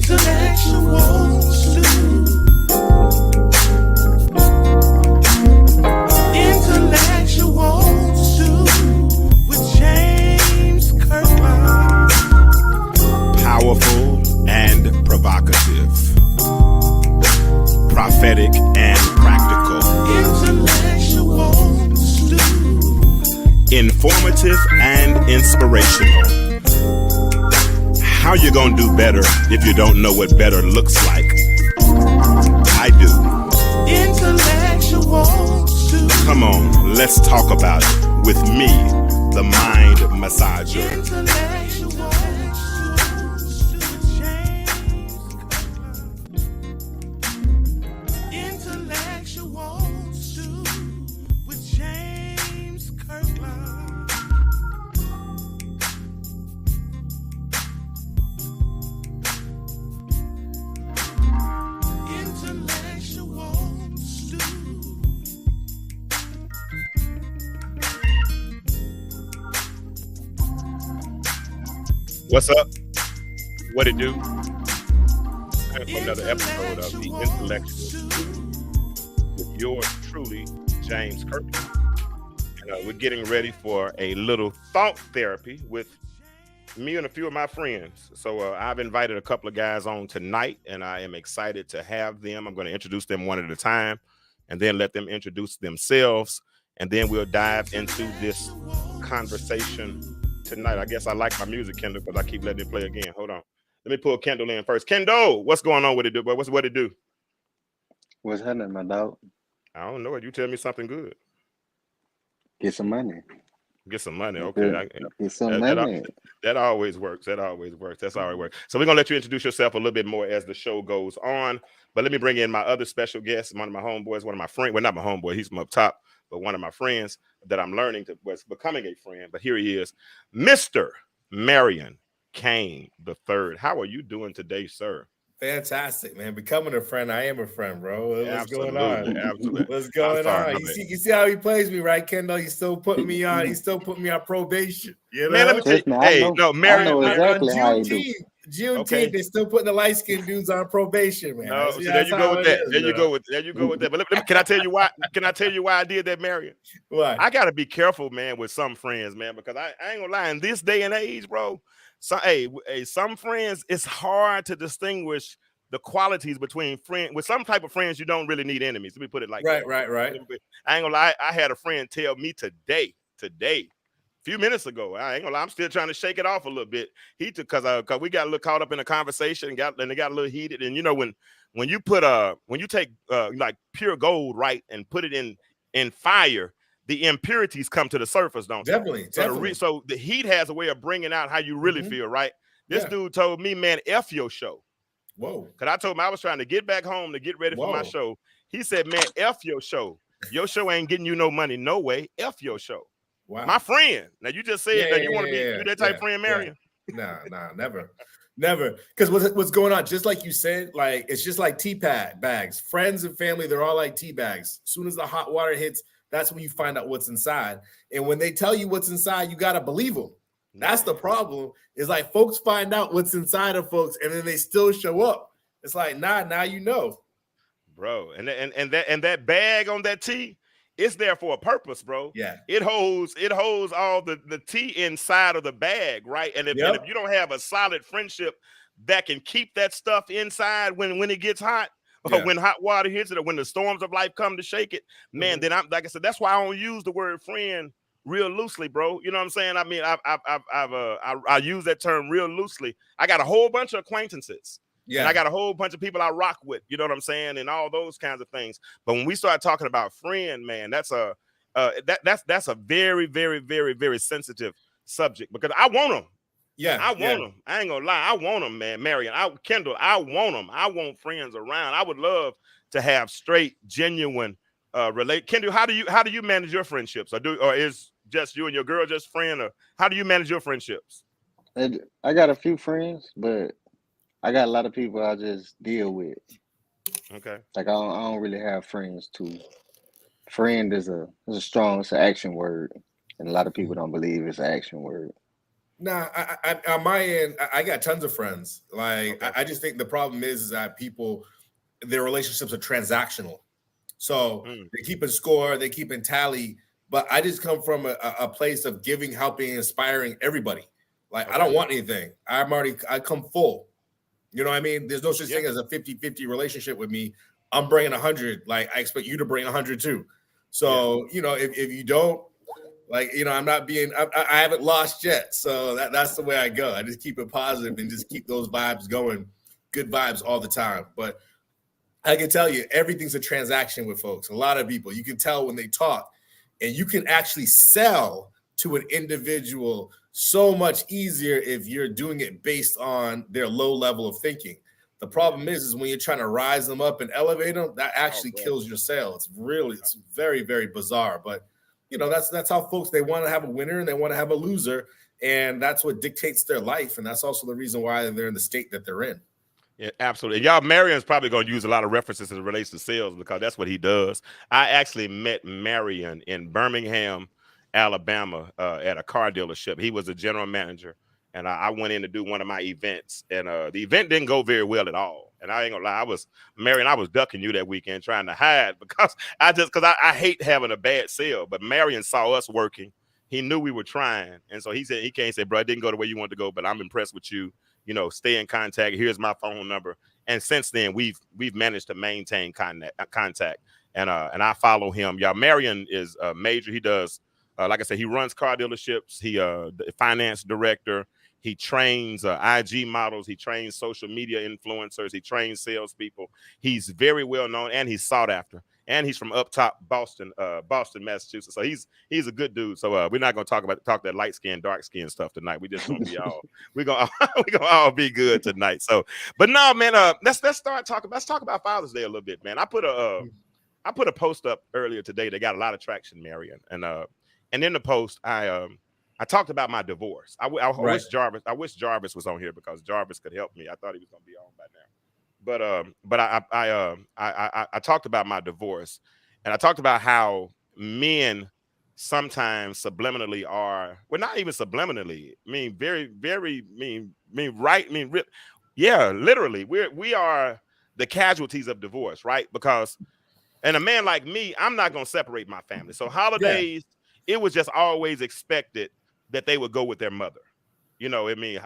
Powerful and provocative, prophetic and practical, informative and inspirational. How you gonna do better if you don't know what better looks like? I do. Come on, let's talk about it with me, the mind massager. What's up? What it do? Time for another episode of The Intellectual with yours truly, James Kirkland. And we're getting ready for a little thought therapy with me and a few of my friends. So I've invited a couple of guys on tonight, and I am excited to have them. I'm going to introduce them one at a time and then let them introduce themselves. And then we'll dive into this conversation tonight. I guess I like my music, Kendall, because I keep letting it play again. Hold on. Let me pull Kendall in first. Kendall, what's going on with it? What it do? What's happening, my dog? I don't know it. You tell me something good. Get some money. Get some money. Okay. Get some money. That always works. That's always works. So we're going to let you introduce yourself a little bit more as the show goes on. But let me bring in my other special guest, one of my homeboys, one of my friends. Well, not my homeboy. He's from up top. But one of my friends that I'm learning to was becoming a friend. But here he is, Mr. Marion Kane III. How are you doing today, sir? Fantastic, man. Becoming a friend. I am a friend, bro. What's going on? Absolutely. What's going on? You see how he plays me, right, Kendall? He's still putting me on. He's still putting me on probation. You know? Man, let me tell you. Marion, I know exactly how you do. Juneteenth, they're still putting the light-skinned dudes on probation, man. No, so there you go with that. There you go with that. But can I tell you why? Can I tell you why I did that, Marion? Why? I gotta be careful, man, with some friends, man, because I ain't gonna lie. In this day and age, bro, some friends, it's hard to distinguish the qualities between friends. With some type of friends, you don't really need enemies. Let me put it like that. Right. I ain't gonna lie. I had a friend tell me today. Few minutes ago, I ain't gonna lie, I'm still trying to shake it off a little bit. He took because we got a little caught up in a conversation and it got a little heated. And you know, when you take like pure gold, right, and put it in fire, the impurities come to the surface, don't they? Definitely. So the heat has a way of bringing out how you really feel, right? This dude told me, man, F your show. Whoa. Because I told him I was trying to get back home to get ready for my show. He said, man, F your show. Your show ain't getting you no money, no way. F your show. Wow. My friend. Now you just said that you want to be that type of friend, Marion. Nah, never. Because what's going on, just like you said, like it's just like tea bags. Friends and family, they're all like tea bags. As soon as the hot water hits, that's when you find out what's inside. And when they tell you what's inside, you gotta believe them. That's the problem. Is like folks find out what's inside of folks, and then they still show up. It's like, now you know, bro. And that bag on that tea, it's there for a purpose, bro. Yeah. It holds all the tea inside of the bag, right? And if you don't have a solid friendship that can keep that stuff inside when it gets hot, or when hot water hits it, or when the storms of life come to shake it, man, then I'm like I said, that's why I don't use the word friend real loosely, bro. You know what I'm saying? I mean, I use that term real loosely. I got a whole bunch of acquaintances. Yeah, and I got a whole bunch of people I rock with, you know what I'm saying, and all those kinds of things. But when we start talking about friend, man, that's a very, very, very, very sensitive subject because I want them. Yeah, I want them. I ain't gonna lie, I want them, man. Marion, Kendall, I want them. I want friends around. I would love to have straight, genuine Kendall, how do you manage your friendships, or is just you and your girl just friend, or how do you manage your friendships? I got a few friends, but I got a lot of people I just deal with. Okay. Like I don't really have friends too. Friend is a strong, it's an action word, and a lot of people don't believe it's an action word. Nah, on my end, I got tons of friends. Like, Okay. I just think the problem is that people, their relationships are transactional. So Mm, they keep a score, they keep in tally. But I just come from a place of giving, helping, inspiring everybody. Like, I okay. don't want anything. I come full. You know what I mean? There's no such Yeah. thing as a 50-50 relationship with me. I'm bringing 100. Like, I expect you to bring 100 too. Yeah. So, if you don't, like, I'm not being, I haven't lost yet. So that's the way I go. I just keep it positive and just keep those vibes going, good vibes all the time. But I can tell you, everything's a transaction with folks. A lot of people, you can tell when they talk, and you can actually sell to an individual so much easier if you're doing it based on their low level of thinking. The Yeah. problem is when you're trying to rise them up and elevate them, that Oh, actually bro. kills your sale. It's very, very bizarre. But that's how folks, they want to have a winner and they want to have a loser, and that's what dictates their life, and that's also the reason why they're in the state that they're in. Yeah, absolutely. And y'all, Marion's probably going to use a lot of references as it relates to sales because that's what he does. I actually met Marion in Birmingham, Alabama, at a car dealership. He was a general manager, and I went in to do one of my events, and the event didn't go very well at all. And I ain't gonna lie, Marion, I was ducking you that weekend, trying to hide because I hate having a bad sale. But Marion saw us working. He knew we were trying, and so he said he can't say, "Bro, it didn't go the way you wanted to go, but I'm impressed with you. Stay in contact. Here's my phone number." And since then, we've managed to maintain contact. And I follow him. Y'all, Marion is major. He does, like I said, he runs car dealerships. He the finance director. He trains IG models. He trains social media influencers. He trains salespeople. He's very well known, and he's sought after. And he's from up top Boston, Massachusetts. So he's a good dude. So we're not gonna talk that light skin, dark skin stuff tonight. We just gonna be all we're gonna we gonna all be good tonight. So, but no, man, let's start talking. Let's talk about Father's Day a little bit, man. I put a post up earlier today that got a lot of traction, Marion, and in the post I talked about my divorce. Right. I wish Jarvis was on here because Jarvis could help me. I thought he was gonna be on by now. But I talked about my divorce, and I talked about how men sometimes subliminally are, well, not even subliminally. I mean, very, very right. Yeah, literally, we are the casualties of divorce, right? Because, and a man like me, I'm not gonna separate my family. So Yeah. holidays, it was just always expected that they would go with their mother. I mean,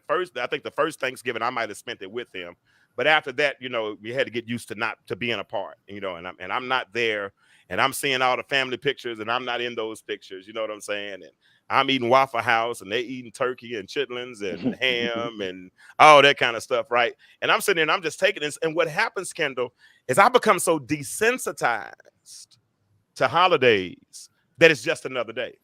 first, I think the first Thanksgiving I might have spent it with him, but after that, we had to get used to not to being apart. And I'm not there, and I'm seeing all the family pictures, and I'm not in those pictures. You know what I'm saying? And I'm eating Waffle House, and they eating turkey and chitlins and ham and all that kind of stuff, right? And I'm sitting there, and I'm just taking this. And what happens, Kendall, is I become so desensitized to holidays that it's just another day.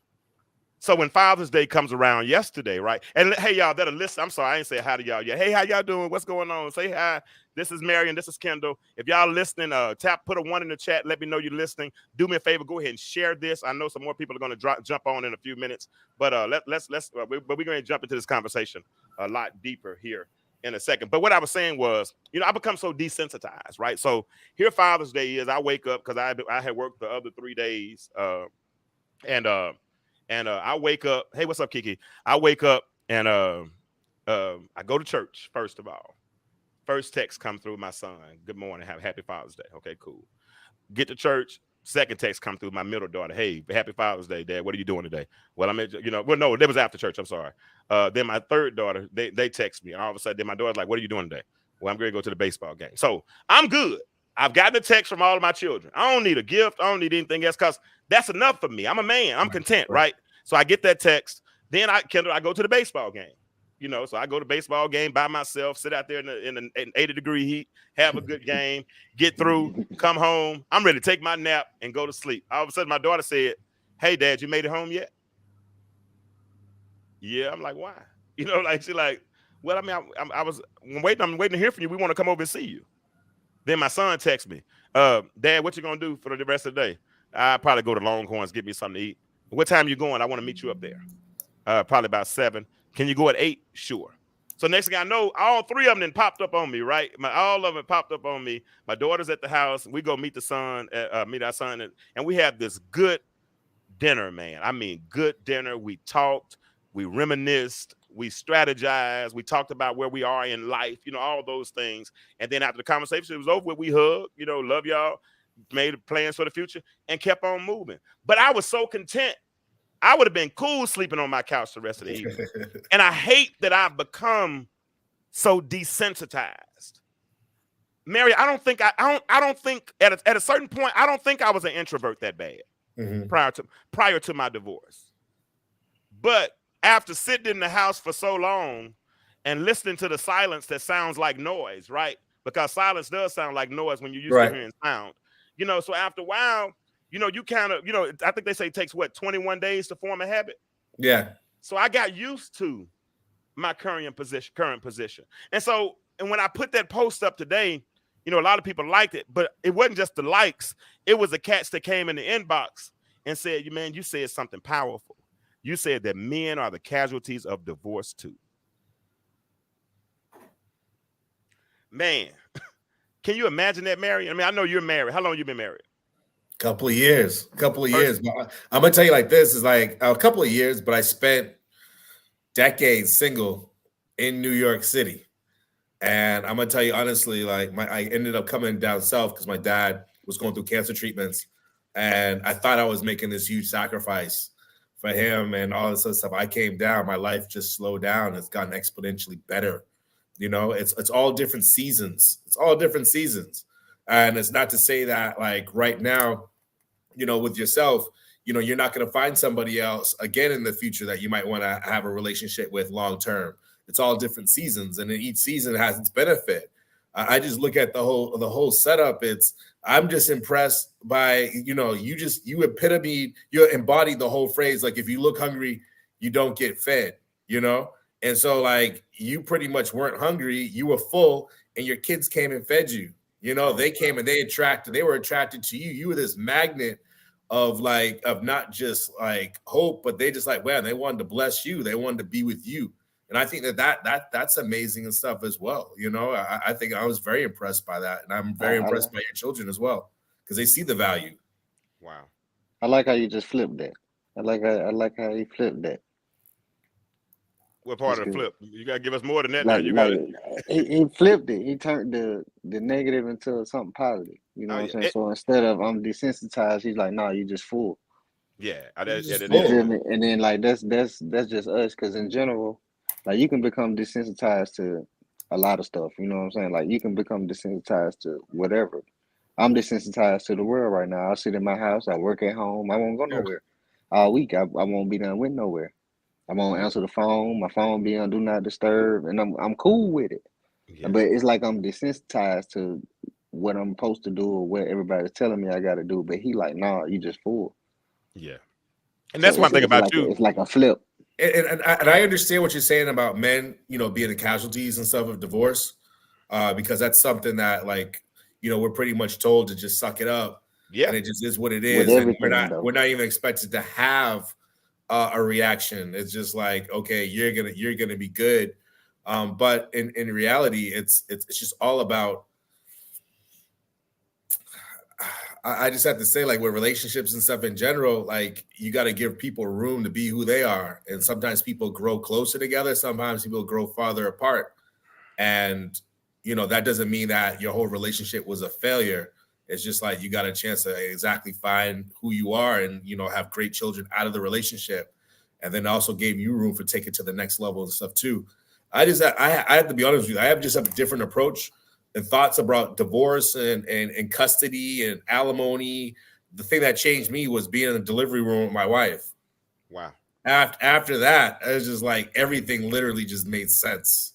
So when Father's Day comes around yesterday, right? And hey, y'all that are listening, I'm sorry, I ain't say hi to y'all yet. Hey, how y'all doing? What's going on? Say hi. This is Marion. This is Kendall. If y'all listening, put a 1 in the chat. Let me know you're listening. Do me a favor. Go ahead and share this. I know some more people are going to jump on in a few minutes, but we're going to jump into this conversation a lot deeper here in a second. But what I was saying was, I become so desensitized, right? So here Father's Day is. I wake up because I had worked the other 3 days, and I wake up. Hey, what's up, Kiki? I wake up and I go to church. First of all, first text come through my son. Good morning. Have happy Father's Day. Okay, cool. Get to church. Second text come through my middle daughter. Hey, happy Father's Day, Dad. What are you doing today? Well, I'm at, well, no, that was after church. I'm sorry. Then my third daughter, they text me, and all of a sudden, then my daughter's like, "What are you doing today?" Well, I'm going to go to the baseball game. So I'm good. I've gotten a text from all of my children. I don't need a gift. I don't need anything else because that's enough for me. I'm a man. I'm content, right? So I get that text. Then I go to the baseball game. So I go to baseball game by myself, sit out there in an 80-degree heat, have a good game, get through, come home. I'm ready to take my nap and go to sleep. All of a sudden, my daughter said, "Hey, Dad, you made it home yet?" Yeah, I'm like, "Why?" She's like, "Well, I mean, I'm waiting to hear from you. We want to come over and see you." Then my son texts me, "Dad, what you gonna do for the rest of the day?" "I probably go to Longhorns, get me something to eat." "What time you going? I want to meet you up there." "Probably about 7. Can you go at 8? "Sure." So next thing I know, all 3 of them then popped up on me, right? All of them popped up on me. My daughter's at the house. We go meet meet our son, and we have this good dinner, man. I mean, good dinner. We talked, we reminisced, We strategized. We talked about where we are in life, all those things. And then after the conversation was over with, we hugged, love y'all, made plans for the future, and kept on moving. But I was so content. I would have been cool sleeping on my couch the rest of the evening. And I hate that I've become so desensitized. Mary, I don't think at a certain point, I don't think I was an introvert that bad prior to my divorce. But after sitting in the house for so long and listening to the silence that sounds like noise, right? Because silence does sound like noise when you're used to hearing sound. So after a while, you kind of, I think they say it takes 21 days to form a habit. Yeah. So I got used to my current position. And when I put that post up today, a lot of people liked it, but it wasn't just the likes. It was the cats that came in the inbox and said, man, you said something powerful. You said that men are the casualties of divorce too. Man, can you imagine that, Mary? I mean, I know you're married. How long have you been married? Couple of years. But I'm gonna tell you like this is like a couple of years, but I spent decades single in New York City. And I'm gonna tell you honestly, like I ended up coming down south because my dad was going through cancer treatments, and I thought I was making this huge sacrifice for him and all this other stuff. I came down, my life just slowed down. It's gotten exponentially better. It's all different seasons. It's all different seasons. And it's not to say that like right now, with yourself, you're not going to find somebody else again in the future that you might want to have a relationship with long term. It's all different seasons, and each season has its benefit. I just look at the whole setup. I'm just impressed by, you embodied the whole phrase. Like, if you look hungry, you don't get fed, And so like, you pretty much weren't hungry, you were full, and your kids came and fed you, they came and they were attracted to you. You were this magnet of not just like hope, but they just like, wow, they wanted to bless you. They wanted to be with you. And I think that's amazing and stuff as well. I think I was very impressed by that. And I'm very impressed by your children as well, because they see the value. Wow. I like how you just flipped that. I like how you flipped that. What part of the flip? You got to give us more than that now. He flipped it. He turned the negative into something positive. You know what I'm saying? So instead of I'm desensitized, he's like, no, you just full. Yeah. That is. And then like that's just us, because in general, like you can become desensitized to a lot of stuff. You know what I'm saying? Like you can become desensitized to whatever. I'm desensitized to the world right now. I sit in my house. I work at home. I won't go nowhere. All week, I won't be done with nowhere. I won't answer the phone. My phone be on do not disturb, and I'm cool with it. Yeah. But it's like I'm desensitized to what I'm supposed to do or what everybody's telling me I got to do. But he like, nah, you just fool. Yeah, and that's one thing about you. It's like a flip. And I understand what you're saying about men, being the casualties and stuff of divorce, because that's something that like, we're pretty much told to just suck it up. Yeah, and it just is what it is. And we're not even expected to have a reaction. It's just like, okay, you're gonna be good. But in reality, it's just all about. I just have to say, like with relationships and stuff in general, like you got to give people room to be who they are. And sometimes people grow closer together. Sometimes people grow farther apart. And, that doesn't mean that your whole relationship was a failure. It's just like you got a chance to exactly find who you are and, have great children out of the relationship. And then also gave you room for take it to the next level and stuff too. I have to be honest with you. I have just a different approach and thoughts about divorce and custody and alimony. The thing that changed me was being in the delivery room with my wife. Wow. After that, it was just like everything literally just made sense.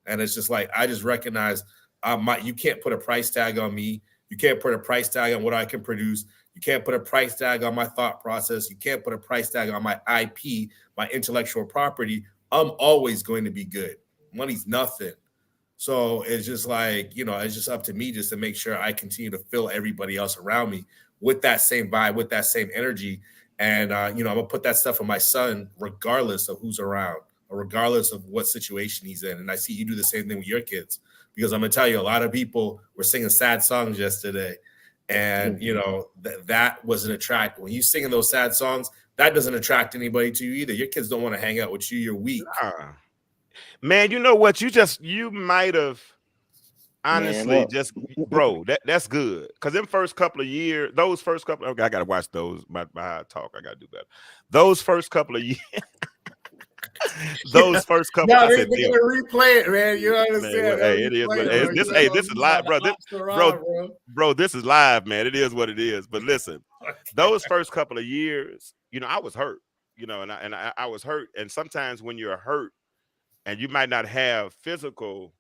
And it's just like, I just recognize you can't put a price tag on me. You can't put a price tag on what I can produce. You can't put a price tag on my thought process. You can't put a price tag on my IP, my intellectual property. I'm always going to be good. Money's nothing. So it's just like, it's just up to me just to make sure I continue to fill everybody else around me with that same vibe, with that same energy. And, I'm going to put that stuff on my son, regardless of who's around, or regardless of what situation he's in. And I see you do the same thing with your kids, because I'm going to tell you, a lot of people were singing sad songs yesterday. And, that wasn't attractive. When you singing those sad songs, that doesn't attract anybody to you either. Your kids don't want to hang out with you. You're weak. Man, you know what? You might have Man honestly up. just, bro. That's good. Cause them first couple of years, those first couple. Okay, I gotta watch those. By how I talk, I gotta do better. Those first couple of years, those first couple. No, I they're said, Dip, gonna replay it, man. You man. understand? Well, They'll hey, it is replay what it, it is. bro. This, You hey, know, this is you live, about bro. the lobster Bro, raw, bro. bro, this is live, man. It is what it is. But listen, those first couple of years, I was hurt. And I was hurt. And sometimes when you're hurt, and you might not have physical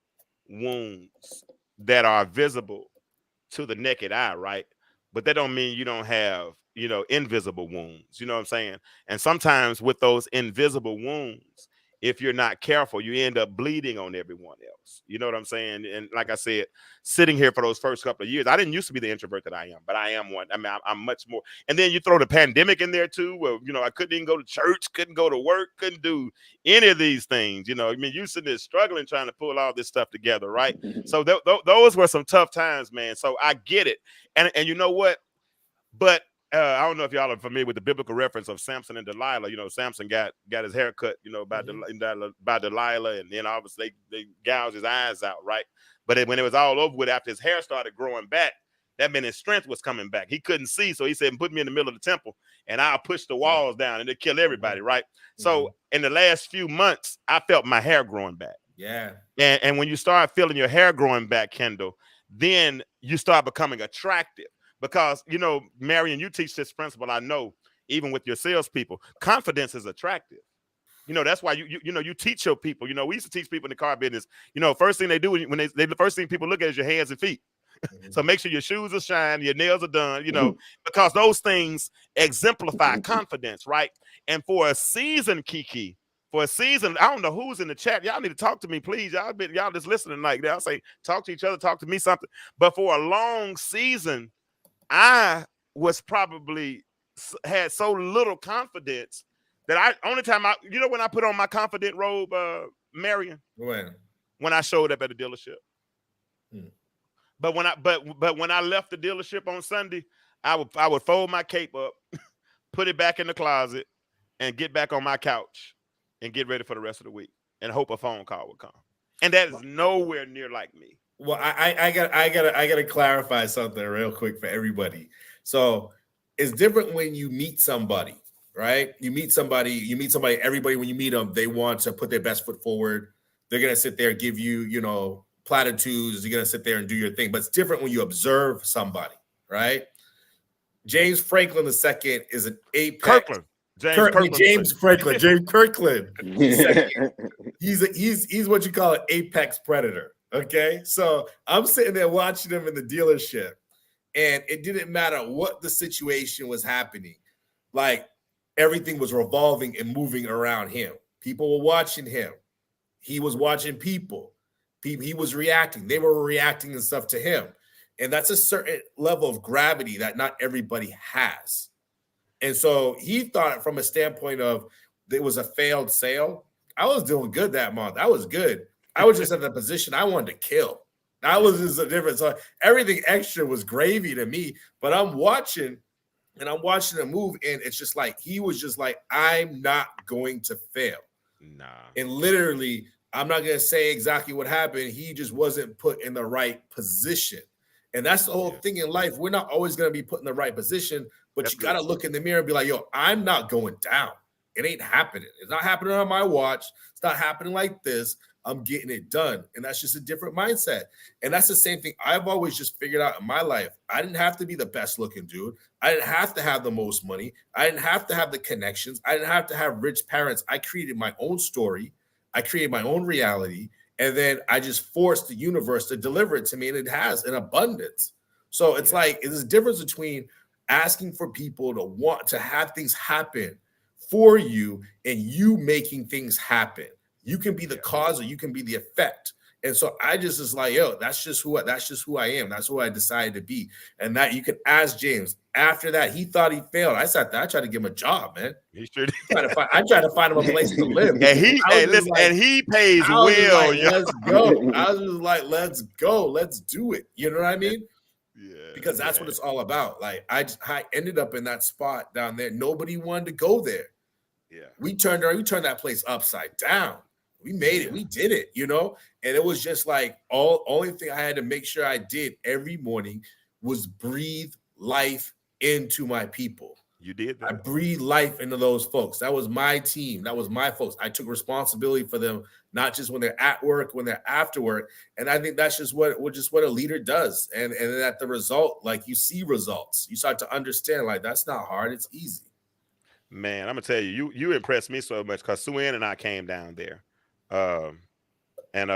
wounds that are visible to the naked eye, right? But that don't mean you don't have, invisible wounds. You know what I'm saying? And sometimes with those invisible wounds, if you're not careful, you end up bleeding on everyone else. You know what I'm saying? And like I said, sitting here for those first couple of years, I didn't used to be the introvert that I am, but I am one. I mean, I'm much more. And then you throw the pandemic in there too, where I couldn't even go to church, couldn't go to work, couldn't do any of these things. I mean, you sitting there struggling trying to pull all this stuff together, right? So those were some tough times, man. So I get it. And you know what? But I don't know if y'all are familiar with the biblical reference of Samson and Delilah. Samson got his hair cut, by Delilah, and then obviously they gouged his eyes out, right? But when it was all over with, after his hair started growing back, that meant his strength was coming back. He couldn't see, so he said, "Put me in the middle of the temple, and I'll push the walls down, and they kill everybody." Right? So in the last few months, I felt my hair growing back. Yeah. And when you start feeling your hair growing back, Kendall, then you start becoming attractive. Because, Marion, you teach this principle, I know, even with your salespeople. Confidence is attractive. That's why you teach your people. We used to teach people in the car business. First thing they do when the first thing people look at is your hands and feet. So make sure your shoes are shined, your nails are done, because those things exemplify confidence, right? And for a season, Kiki, I don't know who's in the chat. Y'all need to talk to me, please. Y'all just listening like that. I'll say, talk to each other, talk to me something. But for a long season, I was probably had so little confidence that only time when I put on my confident robe, Marion, when I showed up at a dealership. But when I left the dealership on Sunday, I would fold my cape up, put it back in the closet, and get back on my couch and get ready for the rest of the week and hope a phone call would come. And that is nowhere near like me. Well, I gotta clarify something real quick for everybody. So it's different when you meet somebody, right? You meet somebody, everybody, when you meet them, they want to put their best foot forward. They're gonna sit there, give you, platitudes. You're gonna sit there and do your thing. But it's different when you observe somebody, right? James Franklin II is an apex. Kirkland. James Kirkland. He's what you call an apex predator. Okay, so I'm sitting there watching him in the dealership, and it didn't matter what the situation was happening. Like, everything was revolving and moving around him. People were watching him. He was watching people. He was reacting. They were reacting and stuff to him. And that's a certain level of gravity that not everybody has. And so he thought from a standpoint of it was a failed sale. I was doing good that month. I was good. I was just in a position I wanted to kill. That was just a difference. So everything extra was gravy to me. But I'm watching him move, and it's just like he was just like, I'm not going to fail. Nah. And literally, I'm not going to say exactly what happened. He just wasn't put in the right position. And that's the whole thing in life. We're not always going to be put in the right position, but you got to look in the mirror and be like, yo, I'm not going down. It ain't happening. It's not happening on my watch. It's not happening like this. I'm getting it done. And that's just a different mindset. And that's the same thing I've always just figured out in my life. I didn't have to be the best looking dude. I didn't have to have the most money. I didn't have to have the connections. I didn't have to have rich parents. I created my own story. I created my own reality. And then I just forced the universe to deliver it to me. And it has in abundance. So it's like, there's a difference between asking for people to want to have things happen for you and you making things happen. You can be the cause or you can be the effect. And so I just was like, yo, that's just who I am. That's who I decided to be. And that you can ask James. After that, he thought he failed. I tried to give him a job, man. He sure did. I tried to find him a place to live. And he pays well. Like, let's go. I was just like, let's go. Let's do it. You know what I mean? Yeah. Because that's what it's all about. Like I ended up in that spot down there. Nobody wanted to go there. Yeah. We turned that place upside down. We made it. We did it, you know? And it was just like only thing I had to make sure I did every morning was breathe life into my people. You did I that. breathed life into those folks. That was my team. That was my folks. I took responsibility for them, not just when they're at work, when they're after work. And I think that's just what a leader does. And then at the result, like you see results. You start to understand, like that's not hard. It's easy. Man, I'm gonna tell you, you impressed me so much because Sue Ann and I came down there, um, and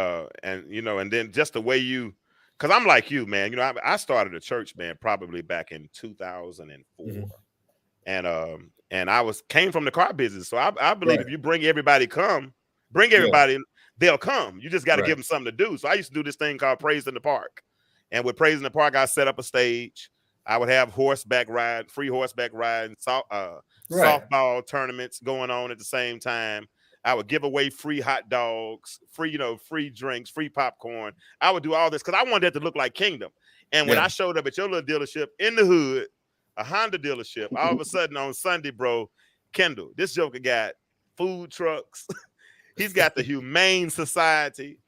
you know, and then just the way you, because I'm like you, man. You know, I started a church, man, probably back in 2004. Mm-hmm. And I came from the car business, so I believe Right. if you bring everybody, Yeah. they'll come. You just got to give Right. them something to do. So I used to do this thing called Praise in the Park, and with Praise in the Park, I set up a stage. I would have free horseback riding, Right. softball tournaments going on at the same time. I would give away free hot dogs, free drinks, free popcorn. I would do all this because I wanted that to look like Kingdom. And when Yeah. I showed up at your little dealership in the hood, a Honda dealership, all of a sudden on Sunday, bro, Kendall, this joker got food trucks. He's got the Humane Society.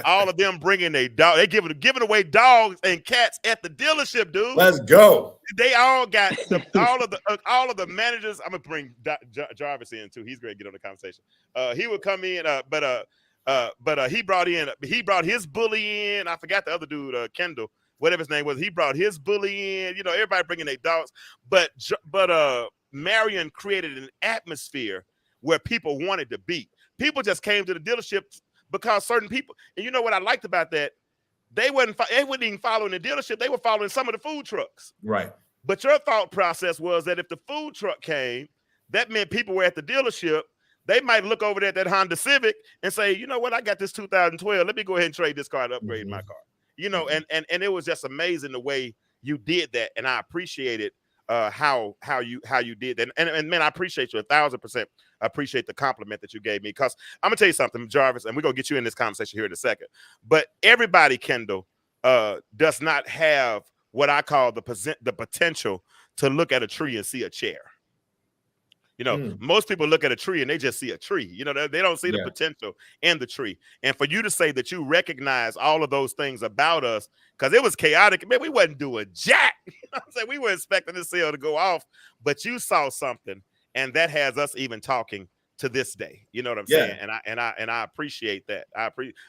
All of them bringing their dog. They giving away dogs and cats at the dealership, dude. Let's go. They all got all of the managers. I'm gonna bring Jarvis in too. He's great to get on the conversation. He would come in, but he brought his bully in. I forgot the other dude, Kendall, whatever his name was. He brought his bully in. You know, everybody bringing their dogs. But Marion created an atmosphere where people wanted to be. People just came to the dealership because certain people. And you know what I liked about that? They wasn't even following the dealership. They were following some of the food trucks. Right. But your thought process was that if the food truck came, that meant people were at the dealership. They might look over there at that Honda Civic and say, you know what, I got this 2012. Let me go ahead and trade this car to upgrade my car. You know, and it was just amazing the way you did that. And I appreciated how you did that. And man, I appreciate you 1,000%. I appreciate the compliment that you gave me, because I'm gonna tell you something, Jarvis, and we're gonna get you in this conversation here in a second. But everybody, Kendall, does not have what I call the potential to look at a tree and see a chair. You know, most people look at a tree and they just see a tree. You know, they don't see the potential in the tree. And for you to say that you recognize all of those things about us, because it was chaotic, man, we wasn't doing jack. You know what I'm saying? We were expecting this sale to go off, but you saw something, and that has us even talking to this day. You know what I'm saying? And I appreciate that.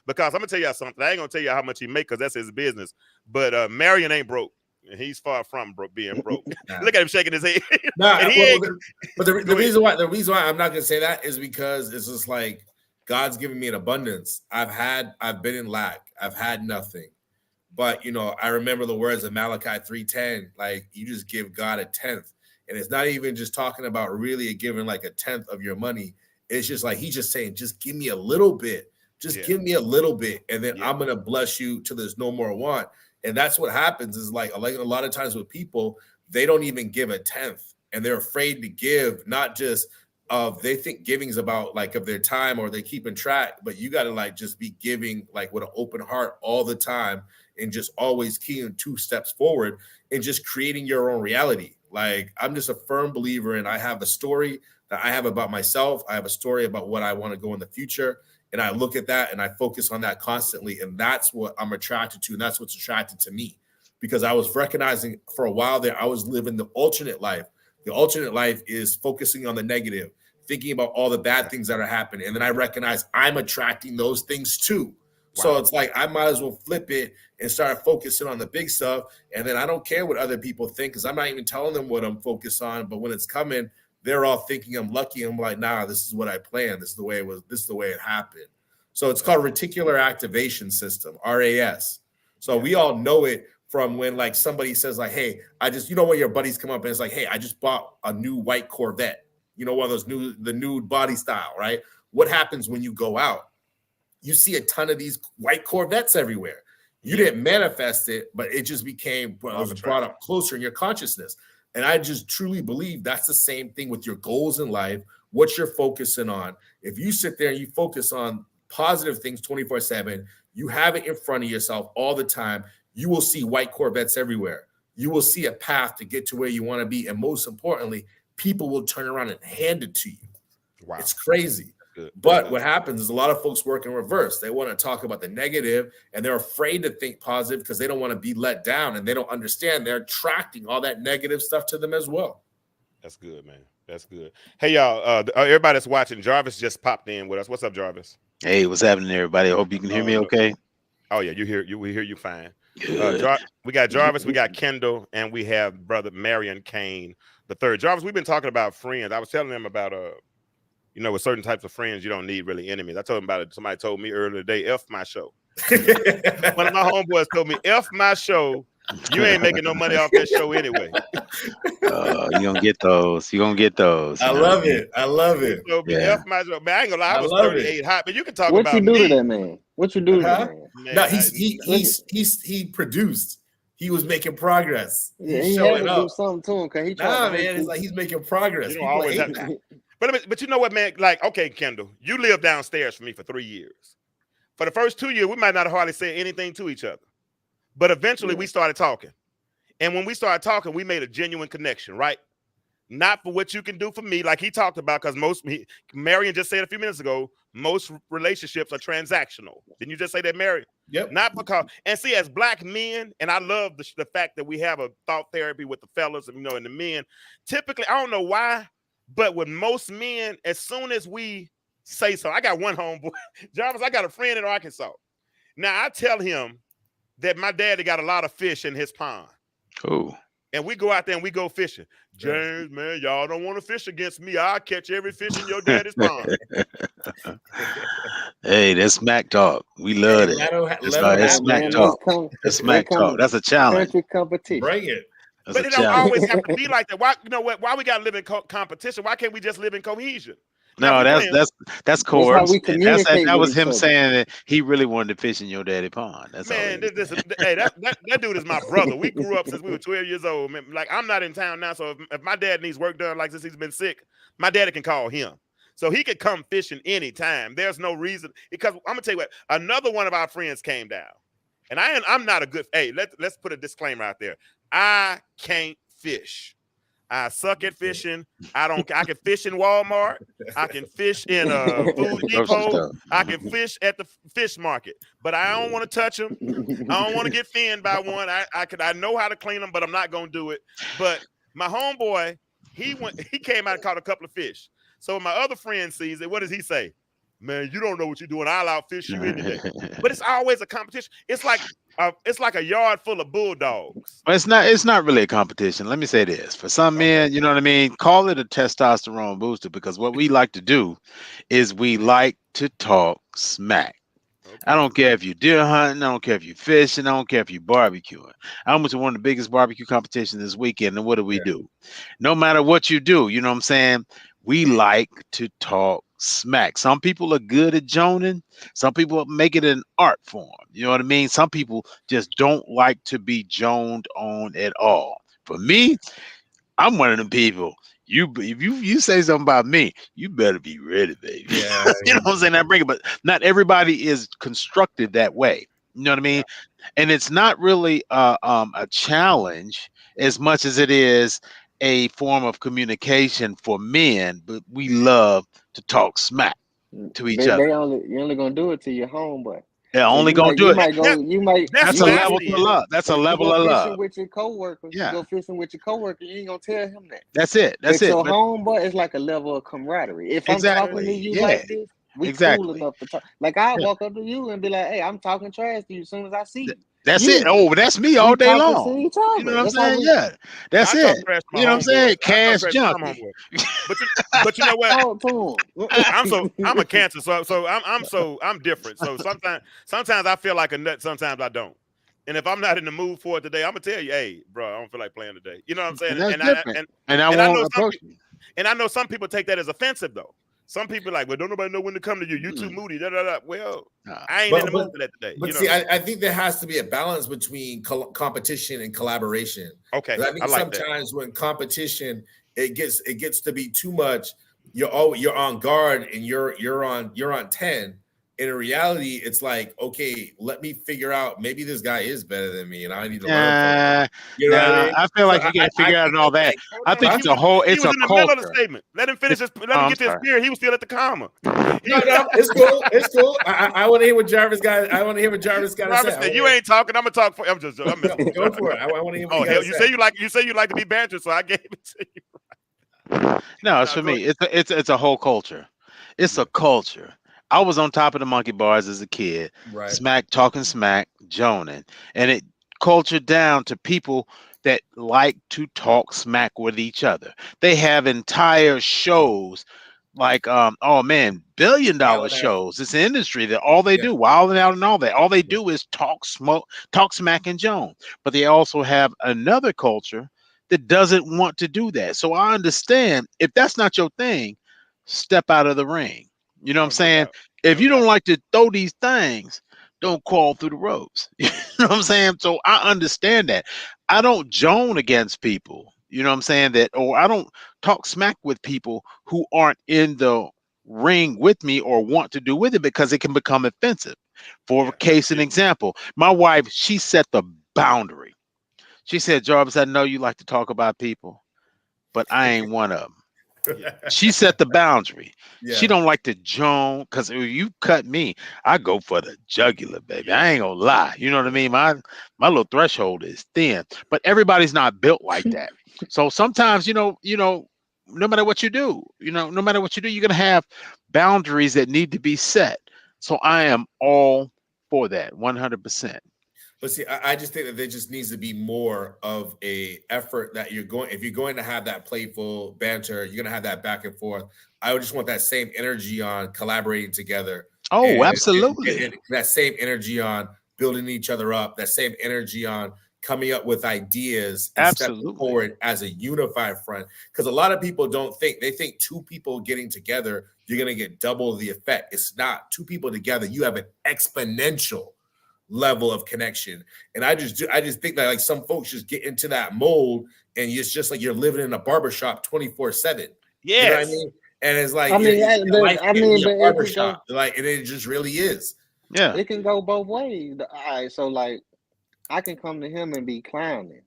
Because I'm gonna tell you something. I ain't gonna tell you how much he make because that's his business. But Marion ain't broke. He's far from being broke. Look at him shaking his head. But the reason why I'm not gonna say that is because it's just like God's given me an abundance. I've been in lack. I've had nothing. But you know, I remember the words of Malachi 3:10, like you just give God a tenth. And it's not even just talking about really giving like a tenth of your money. It's just like he's just saying, just give me a little bit. Just give me a little bit, and then I'm gonna bless you till there's no more want. And that's what happens is like a lot of times with people, they don't even give a tenth, and they're afraid to give, not just they think giving is about like of their time or they keeping track, but you got to like just be giving like with an open heart all the time and just always keying 2 steps forward and just creating your own reality. Like I'm just a firm believer, and I have a story that I have about myself. I have a story about what I want to go in the future. And I look at that and I focus on that constantly. And that's what I'm attracted to. And that's what's attracted to me, because I was recognizing for a while there, I was living the alternate life. The alternate life is focusing on the negative, thinking about all the bad things that are happening. And then I recognize I'm attracting those things too. Wow. So it's like, I might as well flip it and start focusing on the big stuff. And then I don't care what other people think, because I'm not even telling them what I'm focused on. But when it's coming, they're all thinking I'm lucky. I'm like, nah, this is what I planned. This is the way it was. This is the way it happened. So it's called reticular activation system, RAS. So we all know it from when like somebody says like, hey, you know, when your buddies come up and it's like, hey, I just bought a new white Corvette. You know, one of those the new body style, right? What happens when you go out? You see a ton of these white Corvettes everywhere. You didn't manifest it, but it just was brought up closer in your consciousness. And I just truly believe that's the same thing with your goals in life, what you're focusing on. If you sit there and you focus on positive things 24/7, you have it in front of yourself all the time, you will see white Corvettes everywhere. You will see a path to get to where you want to be. And most importantly, people will turn around and hand it to you. Wow. It's crazy. good. But what happens is a lot of folks work in reverse. They want to talk about the negative and they're afraid to think positive because they don't want to be let down and they don't understand they're attracting all that negative stuff to them as well. That's good, man. That's good. Hey, y'all, everybody that's watching, Jarvis just popped in with us. What's up, Jarvis? Hey, what's happening, everybody? I hope you can hear me okay. Oh, yeah, we hear you fine. Good. We got Jarvis, we got Kendall, and we have brother Marion Kane the third. Jarvis, we've been talking about friends. I was telling them about with certain types of friends, you don't need really enemies. I told him about it. Somebody told me earlier today, F my show. One of my homeboys told me, F my show. You ain't making no money off that show anyway. You're going to get those. You're going to get those. I love it. I love it. So F my show. Man, I ain't gonna lie, I was 38 hot, but you can talk what about you do me. to that man? What you do to that man? No, he produced. He was making progress. Yeah, He's he showing had to up. do something to him because he Nah, tried man, it's like he's making progress. You don't always have that. But you know what, man? Like, okay, Kendall, you lived downstairs from me for 3 years. For the first 2 years, we might not hardly say anything to each other. But eventually we started talking. And when we started talking, we made a genuine connection, right? Not for what you can do for me, like he talked about, because Marion just said a few minutes ago, most relationships are transactional. Didn't you just say that, Marion? Yep. Not because, and see, as black men, and I love the fact that we have a thought therapy with the fellas, and the men, typically, I don't know why, but with most men, as soon as we say so, I got one homeboy, Jarvis, I got a friend in Arkansas. Now, I tell him that my daddy got a lot of fish in his pond. Oh. And we go out there and we go fishing. James, man, y'all don't want to fish against me. I'll catch every fish in your daddy's pond. Hey, that's smack talk. We love it. That's smack talk. That's smack talk. That's a challenge. Competition. Bring it. But it don't always have to be like that. Why? You know what? Why we got to live in competition? Why can't we just live in cohesion? No, that's coerced. That was him other. saying that he really wanted to fish in your daddy pond. That's man. That dude is my brother. We grew up since we were 12 years old. Man, like I'm not in town now, so if my dad needs work done, like since he's been sick, my daddy can call him, so he could come fishing anytime. There's no reason, because I'm gonna tell you what. Another one of our friends came down, and I'm not a good. Hey, let's put a disclaimer out there. I can't fish. I suck at fishing. I can fish in Walmart. I can fish in a Food Depot. I can fish at the fish market, but I don't want to touch them. I don't want to get finned by one. I know how to clean them, but I'm not gonna do it. But my homeboy, he came out and caught a couple of fish. So when my other friend sees it, what does he say? Man, you don't know what you're doing. I'll outfish you any day. But it's always a competition. It's like a yard full of bulldogs. Well, it's not really a competition. Let me say this. For some men, you know what I mean? Call it a testosterone booster, because what we like to do is we like to talk smack. Okay. I don't care if you're deer hunting. I don't care if you're fishing. I don't care if you're barbecuing. I went to one of the biggest barbecue competitions this weekend, and what do? No matter what you do, you know what I'm saying? We like to talk smack. Some people are good at joning. Some people make it an art form. You know what I mean? Some people just don't like to be joned on at all. For me, I'm one of them people. If you say something about me, you better be ready, baby. Yeah, you know what I'm saying? I bring it, but not everybody is constructed that way. You know what I mean? Yeah. And it's not really a challenge as much as it is a form of communication for men, but we love to talk smack to each other. You're only gonna do it to your homeboy. Yeah, only gonna do it. That's a level of love. That's a level of love. Fishing with your coworker. Yeah. You go fishing with your coworker. You ain't gonna tell him that. That's it. That's it. Your homeboy is like a level of camaraderie. If I'm talking to you like this, we cool enough to talk. Like I walk up to you and be like, "Hey, I'm talking trash to you as soon as I see you." That's it. Oh, that's me all day long. You know what I'm saying? Yeah, that's it. You know what I'm saying? Cash junkie. But you know what? I'm a Cancer, so I'm different. So sometimes I feel like a nut. Sometimes I don't. And if I'm not in the mood for it today, I'm gonna tell you, "Hey, bro, I don't feel like playing today." You know what I'm saying? And I know some people take that as offensive though. Some people are like, well, don't nobody know when to come to you. You too moody. Well, I ain't in the mood for that today. But see, I think there has to be a balance between competition and collaboration. Okay, I think sometimes when competition it gets to be too much. You're on guard and you're on 10, in reality, it's like, okay, let me figure out, maybe this guy is better than me and I need to learn from him. You know what I Now mean? I feel So like you can't figure out and all that. Hey, hold I on. think huh? it's a whole. He It's was a in the middle of the culture. statement. Let him finish It's, his. Let him oh, I'm get to his sorry. spirit. He was still at the comma. No, it's cool. It's cool. I want to hear what Jarvis got. I want to hear what Jarvis got to say. Robert said, "You ain't talking. I'm gonna talk for." I'm just. I'm No, messing with go you. for it. I want to hear what Oh you got hell! to You say. say you like. You say you like to be banter, so I gave it to you. No, it's Now for go me. ahead. It's a whole culture. It's Yeah. a culture. I was on top of the monkey bars as a kid, Right. smack talking smack, joning, and it cultured down to people that like to talk smack with each other. They have entire shows like oh man, $1 billion Wilding out. shows. It's an industry that all they Yeah. do, wilding out and all that. All they do is talk smack and Joan. But they also have another culture that doesn't want to do that. So I understand if that's not your thing, step out of the ring. You know what I'm Oh, no saying? doubt. If No you don't doubt. like to throw these things, don't crawl through the ropes. You know what I'm saying? So I understand that. I don't joan against people. You know what I'm saying? That or I don't talk smack with people who aren't in the ring with me or want to do with it because it can become offensive. For Yeah. a case and example, my wife, she set the boundary. She said, Jarvis, I know you like to talk about people, but I ain't one of them. Yeah. She set the boundary. She Yeah. don't like to joan because if you cut me, I go for the jugular, baby. I ain't gonna lie. You know what I mean? My little threshold is thin, but everybody's not built like that. So sometimes, no matter what you do, no matter what you do, you're gonna have boundaries that need to be set. So I am all for that, 100%. But see, I just think that there just needs to be more of a effort that you're going. If you're going to have that playful banter, you're going to have that back and forth. I would just want that same energy on collaborating together, Oh, and absolutely, that same energy on building each other up. That same energy on coming up with ideas and stepping absolutely. forward as a unified front. Because a lot of people don't think they think two people getting together, you're going to get double the effect. It's not two people together. You have an exponential level of connection. And I just think that like some folks just get into that mold and it's just like you're living in a barbershop 24/7. You know what I Yes. mean? And it's like I mean, life I can mean, be a but it can go, barbershop. Like, and it just really is. Yeah, it can go both ways. All right, so like, I can come to him and be clowning.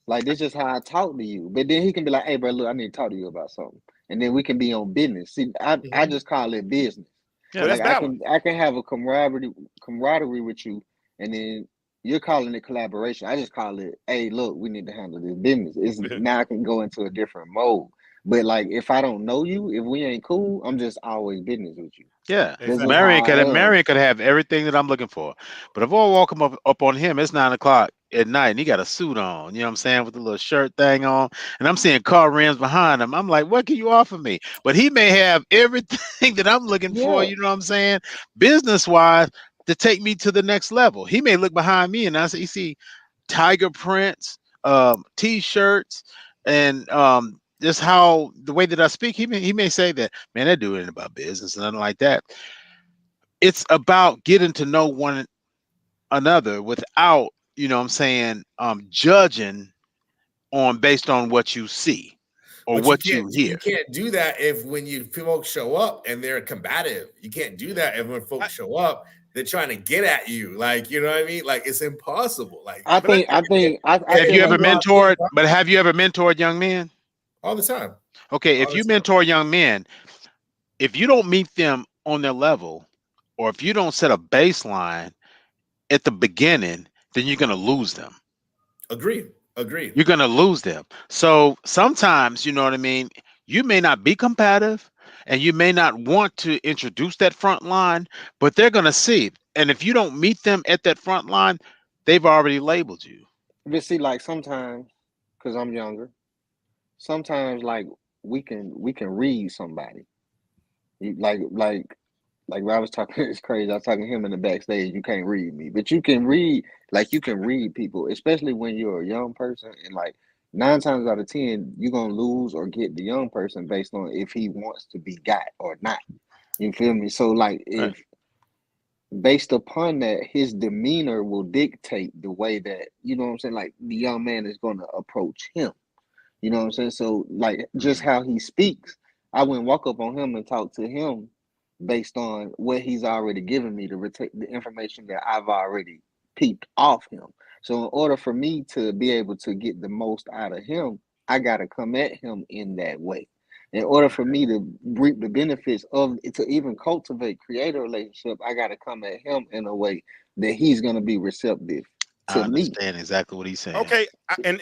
Like this is how I talk to you. But then he can be like, hey bro, look, I need to talk to you about something. And then we can be on business. See, I Mhm. just call it business. Well, yeah. that's Like balance. I can have a camaraderie with you, and then you're calling it collaboration. I just call it, hey, look, we need to handle this business. It's now I can go into a different mode. But like if I don't know you, if we ain't cool, I'm just always business with you. Yeah, That's Exactly. just how I am. Marion could have everything that I'm looking for, but if I walk up on him, it's 9 o'clock at night, and he got a suit on. You know what I'm saying, with the little shirt thing on, and I'm seeing car rims behind him. I'm like, what can you offer me? But he may have everything that I'm looking for. Yeah. You know what I'm saying, business wise, to take me to the next level. He may look behind me, and I see, you see tiger prints, t-shirts, and just how the way that I speak. He may say that, man, that dude ain't about business and nothing like that. It's about getting to know one another without, what I'm saying, judging on based on what you see or But you what can't you you hear. can't do that if when you folks show up and they're combative. You can't do that if when I, folks show up, they're trying to get at you. Like, you know what I mean? Like it's impossible. Like I but think I if, think I Have if feel you you ever like go it's out there mentored? But have you ever mentored young men? all the time, Okay, all if the you time. mentor young men, if you don't meet them on their level, or if you don't set a baseline at the beginning, then you're gonna lose them. Agreed. Agreed. You're going to lose them. So sometimes, you know what I mean? You may not be combative and you may not want to introduce that front line, but they're going to see. And if you don't meet them at that front line, they've already labeled you. but see like sometimes because I'm younger, sometimes like we can read somebody. Like when I was talking, it's crazy. I was talking to him in the backstage. You can't read me, but you can read. Like you can read people, especially when you're a young person. And like 9 times out of 10, you're gonna lose or get the young person based on if he wants to be got or not. You feel me? So like Right. if based upon that, his demeanor will dictate the way that what I'm saying. Like the young man is gonna approach him. You know what I'm saying? So like just Mhm. how he speaks, I wouldn't walk up on him and talk to him. based on what he's already given me, the information that I've already peeped off him. So in order for me to be able to get the most out of him, I gotta come at him in that way. In order for me to reap the benefits of to even cultivate, create a relationship, I gotta come at him in a way that he's gonna be receptive I to me. understand exactly what he's saying. Okay, and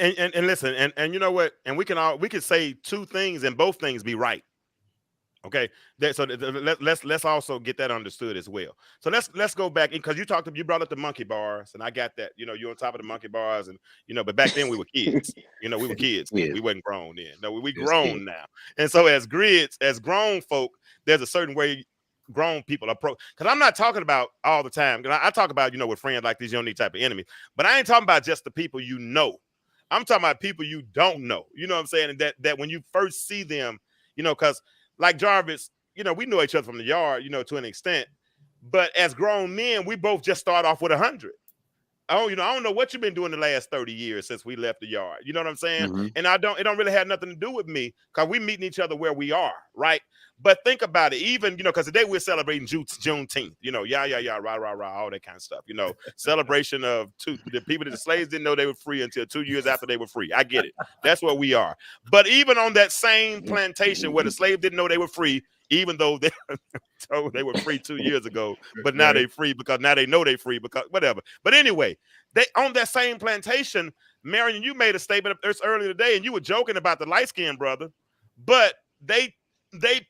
listen, and you know what? And we can say two things and both things be right. Okay, let's also get that understood as well. So let's go back because you brought up the monkey bars, and I got that. You know, you're on top of the monkey bars, and but back then we were kids. You know, we were kids then. Yes, We wasn't grown then. No, we yes, kid. grown now. And so as grown folk, there's a certain way grown people approach. Because I'm not talking about all the time. 'Cause I talk about with friends like these, you don't need type of enemy. But I ain't talking about just the people you know. I'm talking about people you don't know. You know what I'm saying? And that when you first see them, because like Jarvis, we know each other from the yard, to an extent. But as grown men, we both just start off with 100. I don't know what you've been doing the last 30 years since we left the yard. You know what I'm saying? Mm-hmm. And it don't really have nothing to do with me because we meeting each other where we are, right? But think about it, even, because today we're celebrating Juneteenth, yeah, rah, all that kind of stuff, celebration of the people that the slaves didn't know they were free until 2 years after they were free. I get it. That's what we are. But even on that same plantation where the slave didn't know they were free, even though they told they were free 2 years ago, but now they free because now they know they free because whatever. But anyway, they on that same plantation, Marion, you made a statement earlier today, and you were joking about the light-skinned brother, but they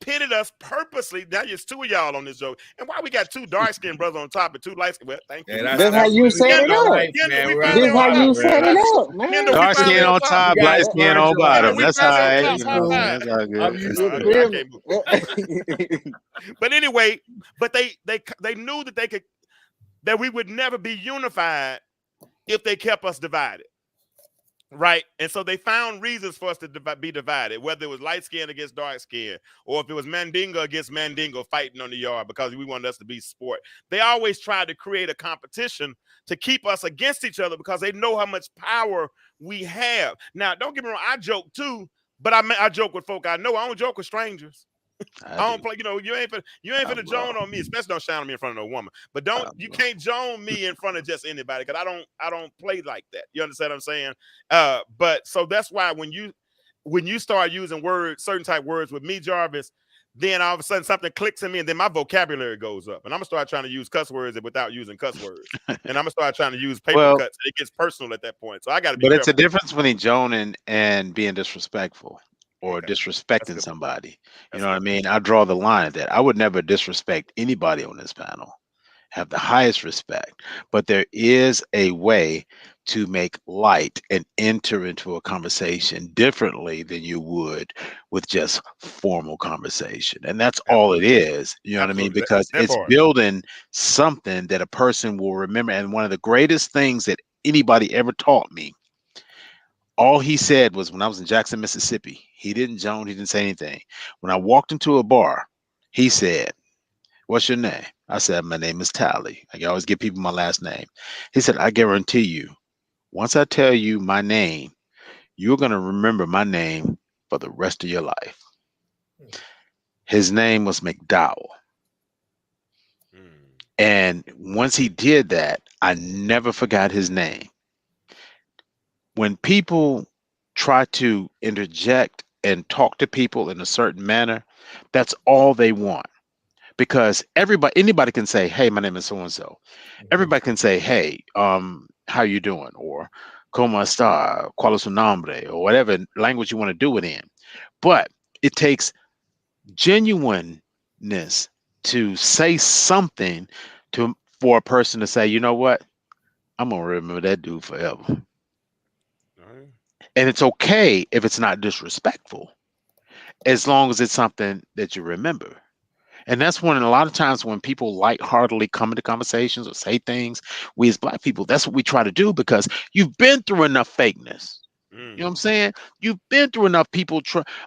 pitted us purposely. Now there's two of y'all on this joke, and why we got two dark-skinned brothers on top and two light-skinned? Well, thank you. Yeah, That's how that's you what we set got it in our up. life, man. We We're finally This on how top. you set it That's up, man. Kendall, we Dark finally skin on on top. top, you light guys skin learned on your lesson. bottom. We That's finally all on right. top. It's High cool. five. That's all I'm good. used You to I feel can't move. me? But anyway, but they knew that we would never be unified if they kept us divided. Right. And so they found reasons for us to be divided, whether it was light skin against dark skin, or if it was Mandingo against Mandingo fighting on the yard because we wanted us to be sport. They always tried to create a competition to keep us against each other because they know how much power we have. Now, don't get me wrong, I joke too, but I joke with folk I know. I don't joke with strangers. I I do. don't play, you ain't finna joan on me, especially don't shine on me in front of no woman. But you Bro. can't joan me in front of just anybody because I don't play like that. You understand what I'm saying? But so that's why when you start using certain type words with me, Jarvis, then all of a sudden something clicks in me, and then my vocabulary goes up, and I'm gonna start trying to use cuss words without using cuss words, and I'm gonna start trying to use paper Well, cuts. It gets personal at that point, so I got to be but it's a careful. difference between joning and being disrespectful or Okay, that's a disrespecting good point. somebody. You That's know a what I good point. mean? I draw the line at that. I would never disrespect anybody on this panel. Have the highest respect, but there is a way to make light and enter into a conversation differently than you would with just formal conversation. And that's all it Absolutely, is. You know what I mean? absolutely. Because That it's part. building something that a person will remember. And one of the greatest things that anybody ever taught me, all he said was when I was in Jackson, Mississippi, he didn't joan, he didn't say anything. When I walked into a bar, he said, "What's your name?" I said, "My name is Tally." I always give people my last name. He said, "I guarantee you, once I tell you my name, you're going to remember my name for the rest of your life." His name was McDowell. Mm. And once he did that, I never forgot his name. When people try to interject and talk to people in a certain manner, that's all they want. Because anybody can say, "Hey, my name is so and so." Everybody can say, "Hey, how you doing?" or "Cómo está?" "Cuál es su nombre?" or whatever language you want to do it in. But it takes genuineness to say something for a person to say, "You know what? I'm gonna remember that dude forever." All right. And it's okay if it's not disrespectful, as long as it's something that you remember. And that's when a lot of times when people lightheartedly come into conversations or say things, we as Black people, that's what we try to do because you've been through enough fakeness. You know what I'm Mm. saying? You've been through enough people,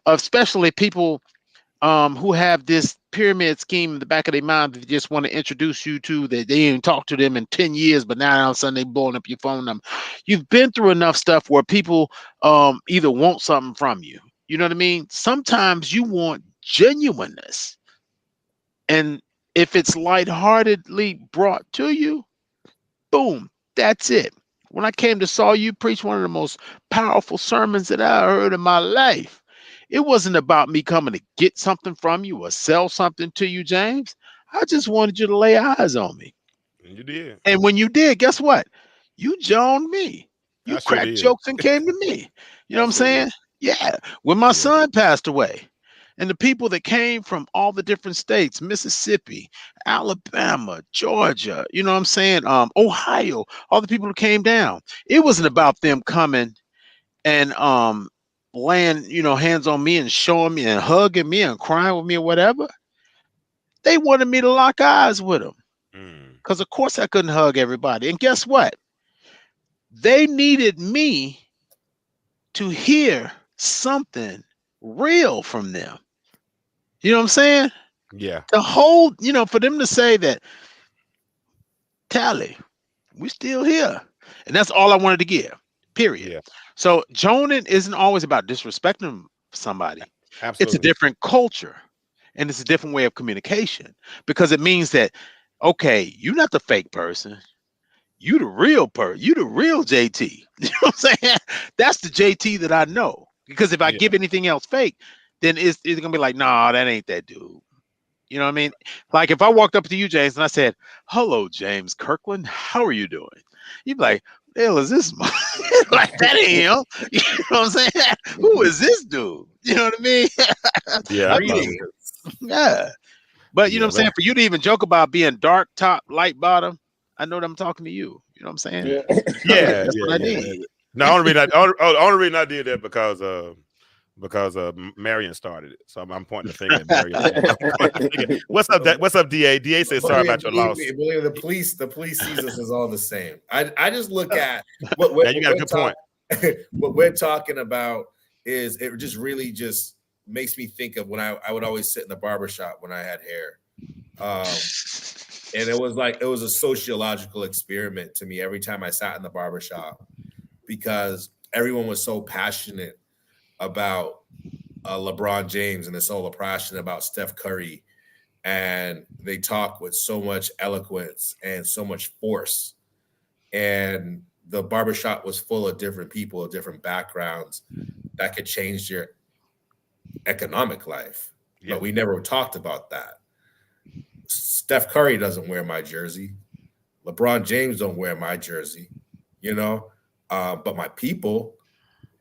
especially people who have this pyramid scheme in the back of their mind that they just want to introduce you to, that they didn't talk to them in 10 years, but now all of a sudden they blowing up your phone number. You've been through enough stuff where people either want something from you. You know what I mean? Sometimes you want genuineness. And If it's lightheartedly brought to you, boom, that's it. When I came to saw you preach one of the most powerful sermons that I heard in my life, it wasn't about me coming to get something from you or sell something to you, James. I just wanted you to lay eyes on me. And you did. And when you did, guess what? You joned me. You I sure cracked did. jokes and came to me. You know I what I'm sure did. saying? Yeah. When my Yeah. son passed away, and the people that came from all the different states, Mississippi, Alabama, Georgia, you know what I'm saying? Ohio, all the people who came down. It wasn't about them coming and laying, hands on me and showing me and hugging me and crying with me or whatever. They wanted me to lock eyes with them. Mm. Because of course I couldn't hug everybody. And guess what? They needed me to hear something real from them. You know what I'm saying? Yeah. The whole, for them to say that, Tally, we still here. And that's all I wanted to give. Period. Yeah. So joning isn't always about disrespecting somebody. It's a Absolutely. different culture and it's a different way of communication because it means that, okay, you're not the fake person. You the real you the real JT. You know what I'm saying? That's the JT that I know. Because if I Yeah. give anything else fake, then it's gonna be like, nah, that ain't that dude. You know what I mean? Like if I walked up to you, James, and I said, "Hello, James Kirkland, how are you doing?" You'd be like, "The hell is this?" Like that ain't him. You know what I'm saying? Who is this dude? You know what I mean? Yeah. I I mean, probably. yeah. But you know Yeah. what I'm saying? Well. For you to even joke about being dark top, light bottom, I know that I'm talking to you. You know what I'm saying? Yeah. Yeah. That's Yeah. what I Yeah. need. No, only reason I did that because Marion started it. So I'm pointing the finger at Marion. What's up? What's up, Da? Da says sorry about your Believe loss. me, believe me, the police sees us as all the same. I just look at what Now you got a good point. what we're talking about is it just really just makes me think of when I would always sit in the barbershop when I had hair. And it was a sociological experiment to me every time I sat in the barbershop because everyone was so passionate about LeBron James and they're so passionate about Steph Curry. And they talk with so much eloquence and so much force. And the barbershop was full of different people, of different backgrounds that could change your economic life. Yep. But we never talked about that. Steph Curry doesn't wear my jersey. LeBron James don't wear my jersey, but my people,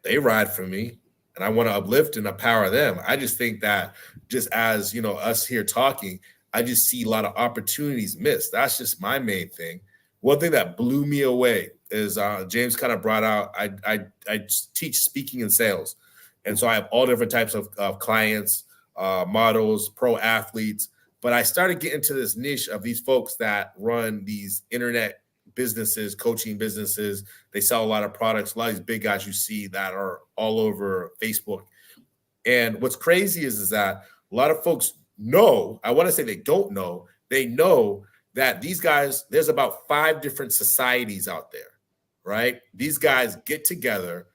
they ride for me and I want to uplift and empower them. I just think that just as, us here talking, I just see a lot of opportunities missed. That's just my main thing. One thing that blew me away is James kind of brought out, I teach speaking and sales. And so I have all different types of clients, models, pro athletes, but I started getting to this niche of these folks that run these internet businesses, coaching businesses. They sell a lot of products, a lot of these big guys you see that are all over Facebook. And what's crazy is that a lot of folks know, I want to say they don't know, they know that these guys, there's about 5 different societies out there, right? These guys get together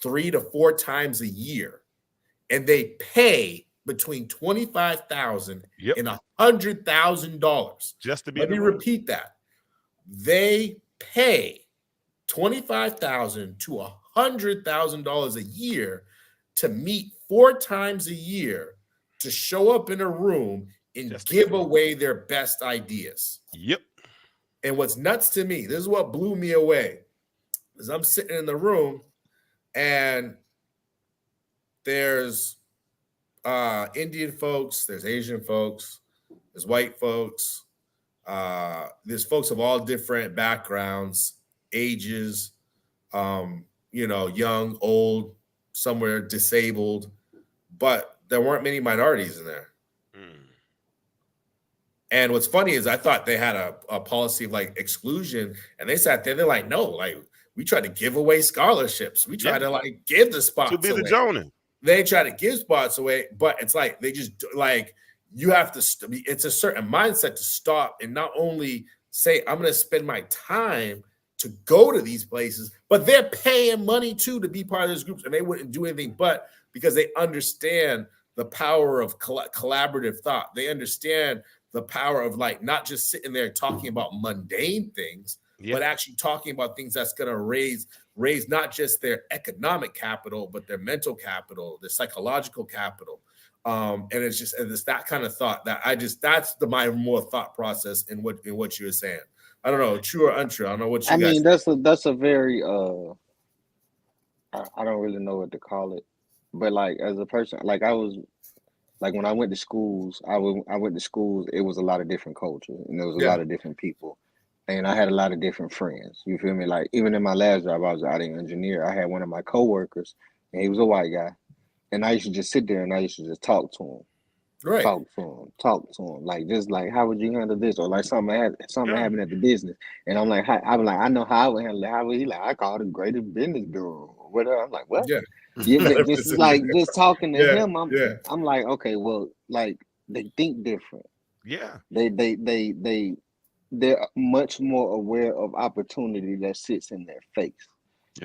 3 to 4 times a year and they pay between $25,000 Yep. and $100,000. Just to be Let me repeat that. They pay $25,000 to $100,000 a year to meet 4 times a year to show up in a room and give away their best ideas. Yep. And what's nuts to me, this is what blew me away, is I'm sitting in the room and there's Indian folks, there's Asian folks, there's white folks, there's folks of all different backgrounds, ages, young, old, somewhere disabled, but there weren't many minorities in there. And what's funny is I thought they had a policy of like exclusion, and they sat there, they're like, no, like we try to give away scholarships. We try to like give the spots to be the away. Jonan. They try to give spots away, but it's like they just like you have to. It's a certain mindset to stop and not only say I'm going to spend my time to go to these places, but they're paying money too to be part of those groups, and they wouldn't do anything but because they understand the power of collaborative thought. They understand the power of like not just sitting there talking about mundane things, but actually talking about things that's going to raise not just their economic capital, but their mental capital, their psychological capital. And it's that kind of thought that that's my more thought process in what you were saying. I don't know, true or untrue. I don't know what you guys mean, that's a very I don't really know what to call it, but like as a person, like I was like when I went to schools, I went to schools. It was a lot of different cultures, and there was a lot of different people, and I had a lot of different friends. You feel me? Like even in my last job, I was an audio engineer. I had one of my coworkers, and he was a white guy, and I used to just sit there and I used to just talk to him. Right. Talk to him, like just like how would you handle this, or like something happened at the business, and I'm like, I know how I would handle it. How would he like? I call the greatest business guru, or whatever. I'm like, what? Yeah, just like just talking to him. I'm like, okay, well, like they think different. Yeah, they're much more aware of opportunity that sits in their face.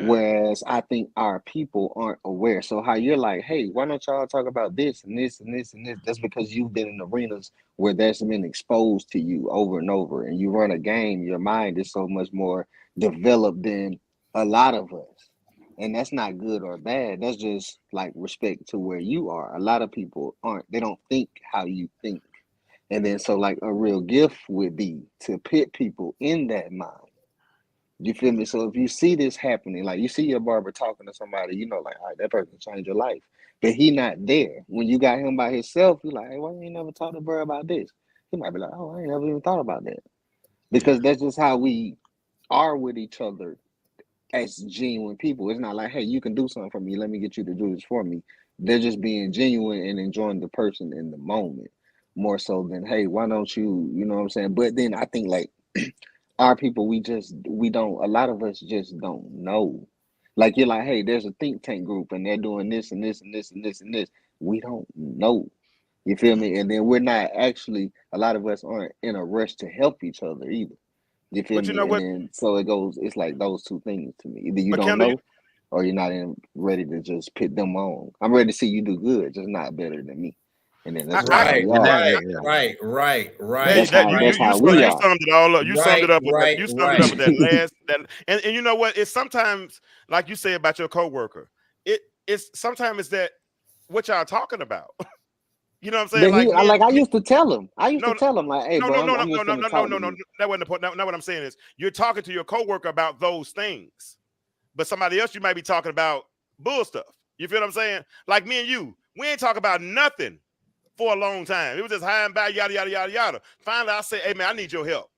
Whereas I think our people aren't aware. So how you're like, hey, why don't y'all talk about this and this and this and this? That's because you've been in arenas where that's been exposed to you over and over, and you run a game. Your mind is so much more developed than a lot of us, and that's not good or bad. That's just like respect to where you are. A lot of people aren't. They don't think how you think, and then so like a real gift would be to put people in that mind. You feel me? So if you see this happening, like you see your barber talking to somebody, you know, like, all right, that person changed your life. But he not there. When you got him by himself, you're like, hey, why you ain't never talked to bro about this? He might be like, oh, I ain't never even thought about that. Because that's just how we are with each other as genuine people. It's not like, hey, you can do something for me. Let me get you to do this for me. They're just being genuine and enjoying the person in the moment more so than, hey, why don't you, you know what I'm saying? But then I think like, our people, we don't, a lot of us just don't know. Like you're like, hey, there's a think tank group and they're doing this and this and this and this and this. We don't know. You feel me? And then we're not actually, a lot of us aren't in a rush to help each other either. You feel but you me? know And what? then so it goes, it's like those two things to me. Either you But don't Kendall, know or you're not ready to just pit them on. I'm ready to see you do good, just not better than me. And then that's just how Right, we are. That's how we you are. summed it all up. You summed it up with that. You summed it up with that Right. last and you know what? It's sometimes like you say about your coworker. It's sometimes it's that what y'all talking about. You know what I'm saying? But Like me, I used to tell him. I used no, to tell him like, hey, no, no, bro, no, no, I'm no, just no, gonna no, no, talk no, to no. you. That wasn't the point. Not what I'm saying is you're talking to your coworker about those things, but somebody else you might be talking about bull stuff. You feel what I'm saying? Like me and you, we ain't talk about nothing for a long time. It was just high and by, yada, yada, yada, yada. Finally, I said, hey, man, I need your help.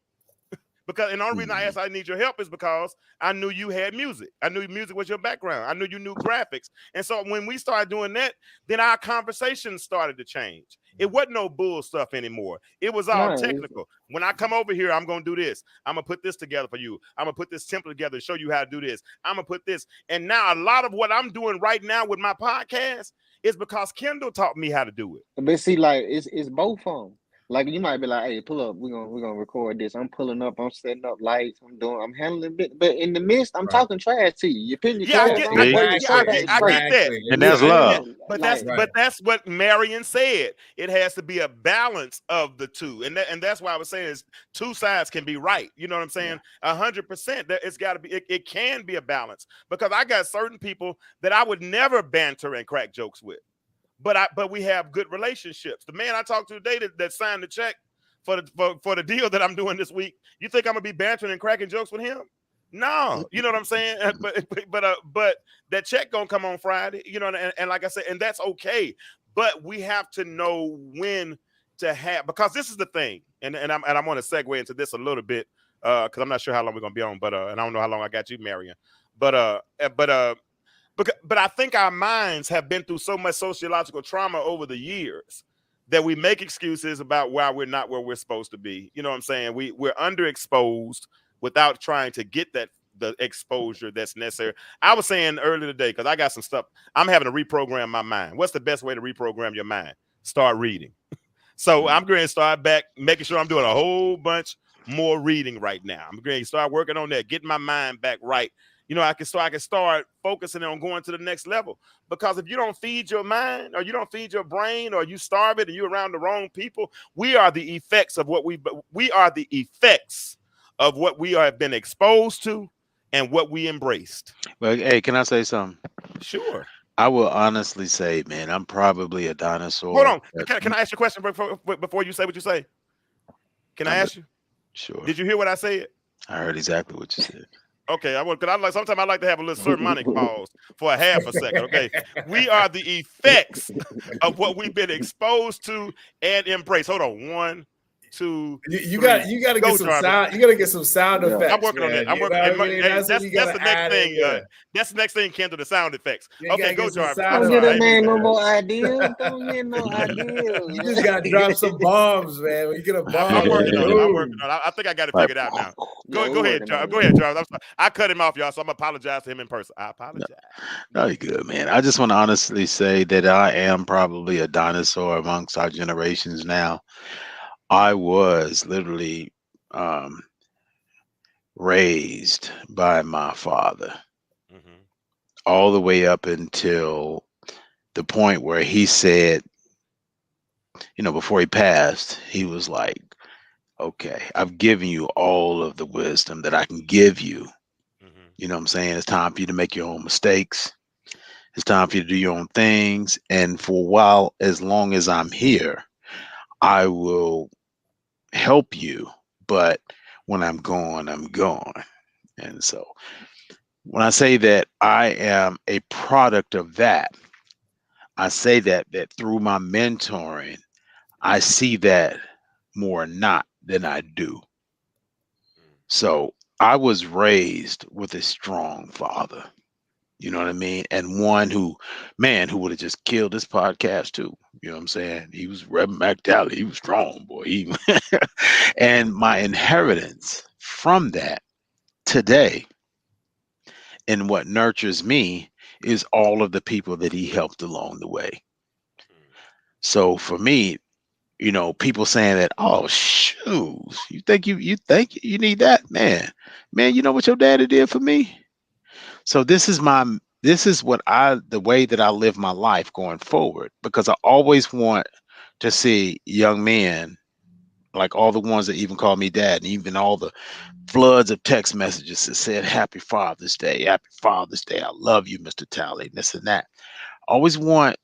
Because, and the only reason I asked I need your help is because I knew you had music. I knew music was your background. I knew you knew graphics. And so when we started doing that, then our conversation started to change. It wasn't no bull stuff anymore. It was all technical. When I come over here, I'm going to do this. I'm going to put this together for you. I'm going to put this template together to show you how to do this. I'm going to put this. And now a lot of what I'm doing right now with my podcast is because Kendall taught me how to do it. But see, like it's both of them. Like you might be like, hey, pull up, we're gonna record this. I'm pulling up, I'm setting up lights, I'm handling bit, but in the midst, I'm talking trash to you. You're putting your clothes on, See? putting your shirt back I straight. get that. And that's love. But that's what Marion said. It has to be a balance of the two, and that's why I was saying is two sides can be right. You know what I'm saying? 100%. That it's got to be. It can be a balance because I got certain people that I would never banter and crack jokes with. But we have good relationships. The man I talked to today that signed the check for the deal that I'm doing this week, you think I'm gonna be bantering and cracking jokes with him? No, you know what I'm saying. But that check gonna come on Friday, you know, and like I said, and that's okay. But we have to know when to have, because this is the thing, and I'm going to segue into this a little bit because I'm not sure how long we're gonna be on, but and I don't know how long I got you, Marion, but I think our minds have been through so much sociological trauma over the years that we make excuses about why we're not where we're supposed to be. You know what I'm saying? We're underexposed without trying to get the exposure that's necessary. I was saying earlier today, because I got some stuff, I'm having to reprogram my mind. What's the best way to reprogram your mind? Start reading. So I'm going to start back making sure I'm doing a whole bunch more reading right now. I'm going to start working on that, getting my mind back right. I can start focusing on going to the next level. Because if you don't feed your mind, or you don't feed your brain, or you starve it and you're around the wrong people, we are the effects of what we have been exposed to and what we embraced. Well, hey, can I say something? Sure. I will honestly say, man, I'm probably a Hold dinosaur. on. Can I ask you a question before you say what you say? Can I ask you? Sure. Did you hear what I said? I heard exactly what you said. Okay, sometimes I like to have a little sermonic pause for a half a second. Okay, we are the effects of what we've been exposed to and embrace. Hold on, 1, 2, You 3. got to get Go, some Jarvis. sound. You got to get some sound Yeah. effects. I'm working on man. that. I'm You working. know And what I mean? hey, That's what you got that's to the next add thing. in there. That's the next thing, Kendall. The sound effects. You Okay, gotta go, get some Jarvis. sound I'm Don't get that sorry. effects. man no more ideas. Don't get no You just ideas. got to drop some bombs, man. When you get a bomb, I'm working on it. boom. I think I got it Like, figured out now. Yeah, Go we ahead, working Jarvis. on Go it. ahead, Jarvis. I'm sorry. I cut him off, y'all, so I'm gonna apologize to him in person. I apologize. no, you're good, man. I just want to honestly say that I am probably a dinosaur amongst our generations now. I was literally um, raised by my father Mm-hmm. all the way up until the point where he said, before he passed, he was like, okay, I've given you all of the wisdom that I can give you. Mm-hmm. You know what I'm saying? It's time for you to make your own mistakes. It's time for you to do your own things. And for a while, as long as I'm here, I will help you. But when I'm gone, I'm gone. And so when I say that I am a product of that, I say that through my mentoring, I see that more not than I do. So I was raised with a strong father. You know what I mean? And one who would have just killed this podcast too. You know what I'm saying? He was Reverend McDowell. He was strong, boy. And my inheritance from that today and what nurtures me is all of the people that he helped along the way. So for me, people saying that, oh shoes, you think you need that, man, you know what your daddy did for me? So this is the way that I live my life going forward, because I always want to see young men, like all the ones that even call me dad, and even all the floods of text messages that said happy Father's Day, I love you, Mr. Talley, this and that. I always want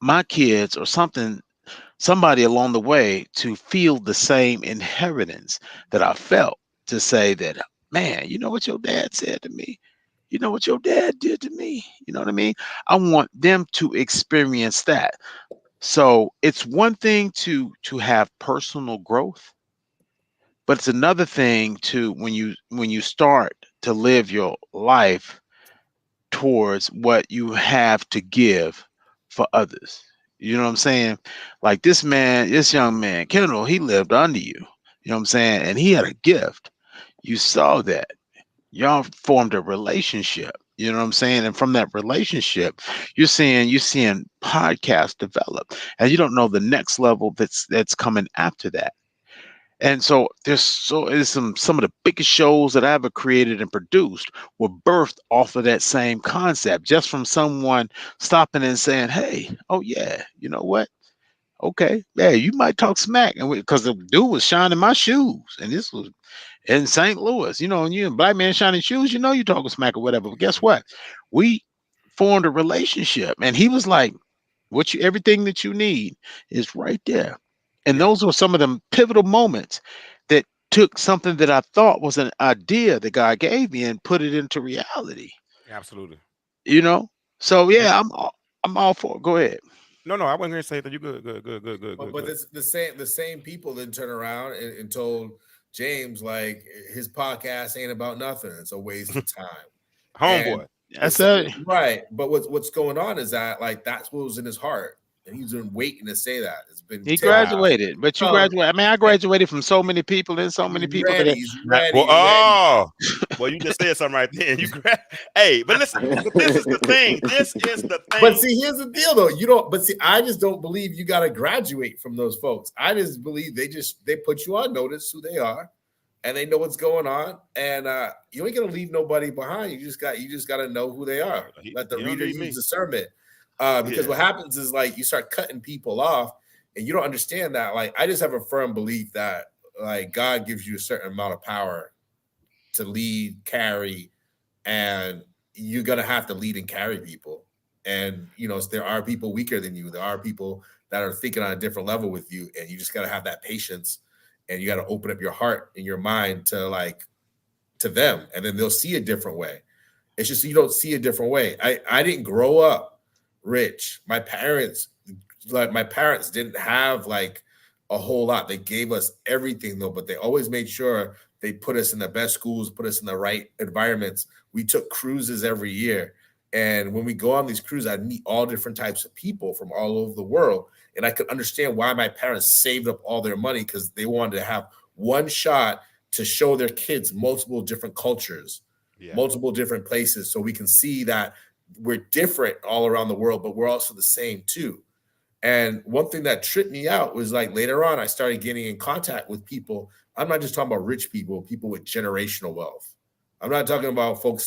my kids or somebody along the way to feel the same inheritance that I felt, to say that, man, you know what your dad said to me? You know what your dad did to me? You know what I mean? I want them to experience that. So it's one thing to have personal growth, but it's another thing to when you start to live your life towards what you have to give for others. You know what I'm saying? Like this young man, Kendall, he lived under you. You know what I'm saying? And he had a gift. You saw that. Y'all formed a relationship. You know what I'm saying? And from that relationship, you're seeing podcasts develop. And you don't know the next level that's coming after that. And so there's some of the biggest shows that I ever created and produced were birthed off of that same concept, just from someone stopping and saying, "Hey, oh yeah, you know what? Okay, yeah, you might talk smack," and because the dude was shining my shoes, and this was in St. Louis, and you a black man shining shoes, you talking smack or whatever. But guess what? We formed a relationship, and he was like, everything that you need is right there. And Yeah, those were some of the pivotal moments that took something that I thought was an idea that God gave me and put it into reality. absolutely. You know, so And yeah, I'm all for it. Go ahead. no, I wasn't going to say that. You good, good, good, good, good, good, But good. it's the same people then turn around and told James like his podcast ain't about nothing. It's a waste of time. And Homeboy. That's it. right. But what's going on is that like that's what was in his heart. And he's been waiting to say that. It's been He 10 years. graduated, but you So graduated. I mean, I graduated from so many people, and so many he's people ready. that He's Well, ready. well, you just said something right then. Hey, but listen, but this is the thing. This is the But thing. see, here's the deal though. You don't, but see, I just don't believe you got to graduate from those folks. I just believe they put you on notice who they are. and they know what's going on, and you ain't gonna leave nobody behind. You just got to know who they are. Let the He don't reader need use me. discernment, because Yeah. what happens is like you start cutting people off, and you don't understand that. Like I just have a firm belief that like God gives you a certain amount of power to lead, carry, and you're gonna have to lead and carry people. And there are people weaker than you. There are people that are thinking on a different level with you, and you just gotta have that patience, and you gotta open up your heart and your mind to them, and then they'll see a different way. It's just you don't see a different way. I didn't grow up rich. My parents didn't have like a whole lot. They gave us everything though, but they always made sure they put us in the best schools, put us in the right environments. We took cruises every year. And when we go on these cruises, I meet all different types of people from all over the world. And I could understand why my parents saved up all their money, because they wanted to have one shot to show their kids multiple different cultures, Yeah. multiple different places, so we can see that we're different all around the world, but we're also the same too. And one thing that tripped me out was like later on, I started getting in contact with people. I'm not just talking about rich people, people with generational wealth. I'm not talking about folks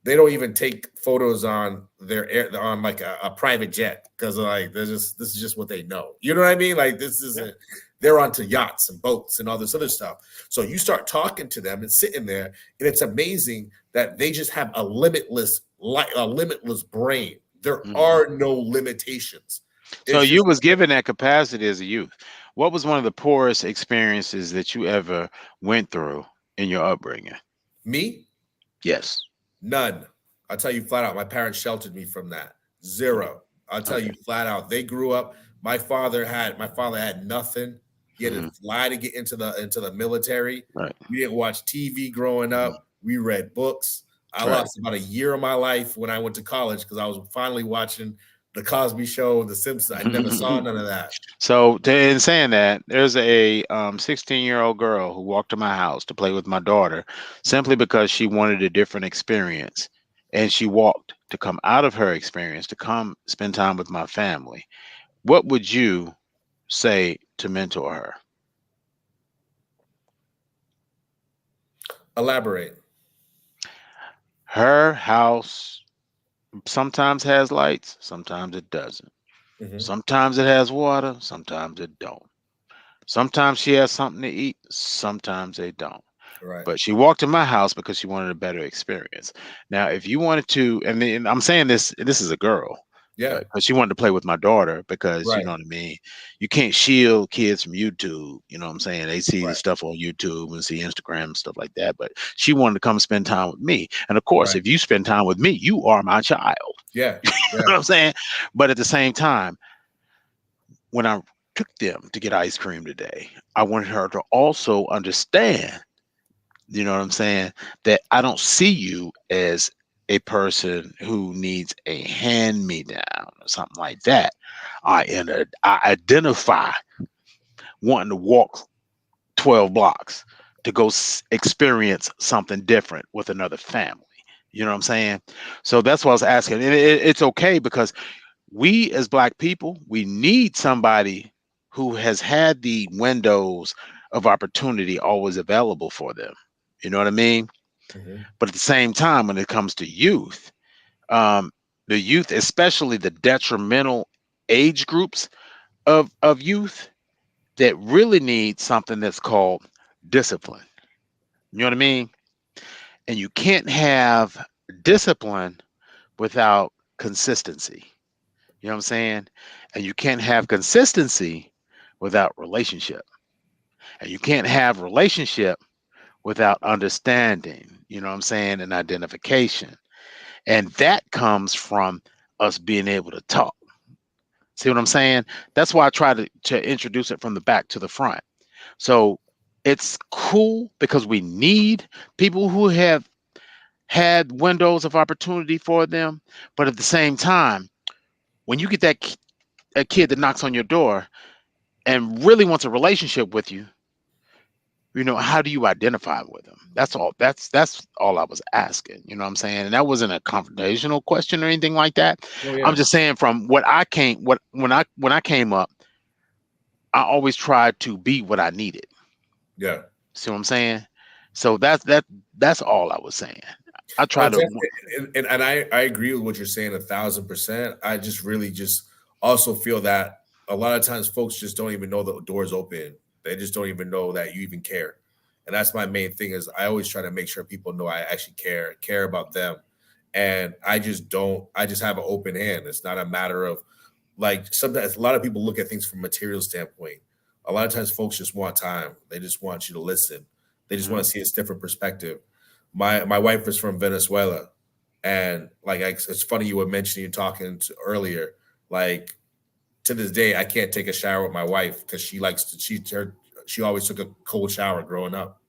they don't even take photos on their air on like a private jet, because like this is just what they know. You know what I mean? Like this isn't, they're onto yachts and boats and all this other stuff. So you start talking to them and sitting there, and it's amazing that they just have a limitless brain. There Mhm. are no limitations. So It's you just was given that capacity as a youth. What was one of the poorest experiences that you ever went through in your upbringing? me, Yes. none. I'll tell you flat out, my parents sheltered me from that. Zero. I'll tell Okay. you flat out. They grew up. My father had nothing. He had to Hmm. fly to get into the military. Right. We didn't watch TV growing Mhm. up. We read books. I Right. lost about a year of my life when I went to college because I was finally watching the Cosby Show, The Simpsons. I never saw none of that. So, in saying that, there's a 16-year-old girl who walked to my house to play with my daughter simply because she wanted a different experience. And she walked to come out of her experience to come spend time with my family. What would you say to mentor her? Elaborate. Her house sometimes has lights, sometimes it doesn't. Hmm. Sometimes it has water, sometimes it don't. Sometimes she has something to eat, sometimes they don't. Right. But she walked in my house because she wanted a better experience. Now, if you wanted to, and then I'm saying this is a girl, Yeah. because she wanted to play with my daughter because you Right. know what I mean. You can't shield kids from YouTube. You know what I'm saying? They see the Right. stuff on YouTube and see Instagram and stuff like that. But she wanted to come spend time with me. And of course, Right. if you spend time with me, you are my child. Yeah. You Yeah. know what I'm saying? But at the same time, when I took them to get ice cream today, I wanted her to also understand, you know what I'm saying, that I don't see you as a person who needs a hand me down or something like that. I identify wanting to walk 12 blocks to go experience something different with another family. You know what I'm saying? So that's what I was asking. And it's okay because we as black people, we need somebody who has had the windows of opportunity always available for them. You know what I mean? Hmm. But at the same time, when it comes to youth, um, the youth, especially the detrimental age groups of youth, that really need something that's called discipline. You know what I mean? And you can't have discipline without consistency. You know what I'm saying? And you can't have consistency without relationship. And you can't have relationship without understanding, you know what I'm saying, and identification. And that comes from us being able to talk. See what I'm saying? That's why I try to introduce it from the back to the front. So it's cool because we need people who have had windows of opportunity for them. But at the same time, when you get a kid that knocks on your door and really wants a relationship with you, you know, how do you identify with them? That's all. That's all I was asking. You know what I'm saying? And that wasn't a confrontational question or anything like that. Oh I'm yeah. just saying from what I came what when I came up, I always tried to be what I needed. Yeah. See what I'm saying? So that's all I was saying. I try Oh, to. definitely, and I agree with what you're saying 1,000%. I just really just also feel that a lot of times folks just don't even know the door's open. They just don't even know that you even care. And that's my main thing is I always try to make sure people know I actually care about them. And I just don't, I just have an open hand. It's not a matter of like sometimes a lot of people look at things from a material standpoint. A lot of times folks just want time. They just want you to listen. They just want to see a different perspective. My wife is from Venezuela, and like it's funny you were mentioning talking to earlier. Like to this day, I can't take a shower with my wife because she likes to she always took a cold shower growing up,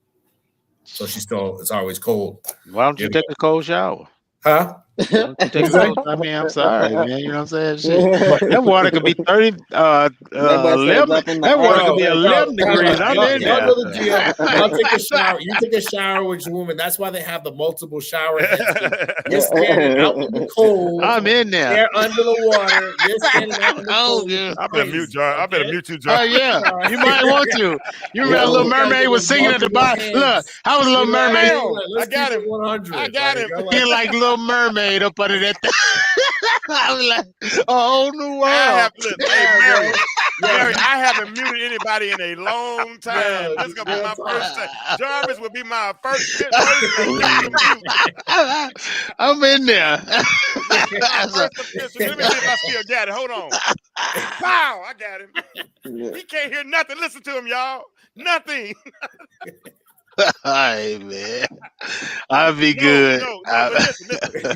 so she still it's always cold. Why don't you You take know? a cold shower? Huh? Why don't you take What's a that? cold? I mean, I'm sorry, man. You know what I'm saying? Shit, But that water could be 30, That boy said 11. jump in the That water could ocean, bro, be say y'all, 11 degrees. I'm in y'all there. know the deal. Y'all take a shower. You take a shower with your woman. That's why they have the multiple shower heads. 'Cause you're standing out in the cold. I'm in there. They're under the water. You're standing out in the Oh, cold. yeah. I better mute Crazy. Jar. I better Okay. mute you, Oh Jar. yeah, All right. you might want to. You remember Yo, Little You gotta Mermaid get was those singing at the multiple bottom. Look, hands. how was Little Be like, Mermaid? Bam! hey, I let's keep got it him. 100. I got him. He like Little Mermaid up under that. I was like, a whole new I have world. look, hey yeah, Mary, bro. Yo, Mary, I haven't muted anybody in a long time. yo, This is gonna be real my first time. talk. Jarvis will be my first official mute. I'm in there. This is my first official. Let me see if I still got it. Hold on. Pow! I got him. He can't hear nothing. Listen to him, y'all. Nothing. Hey man, I'll be No, good. no, no. But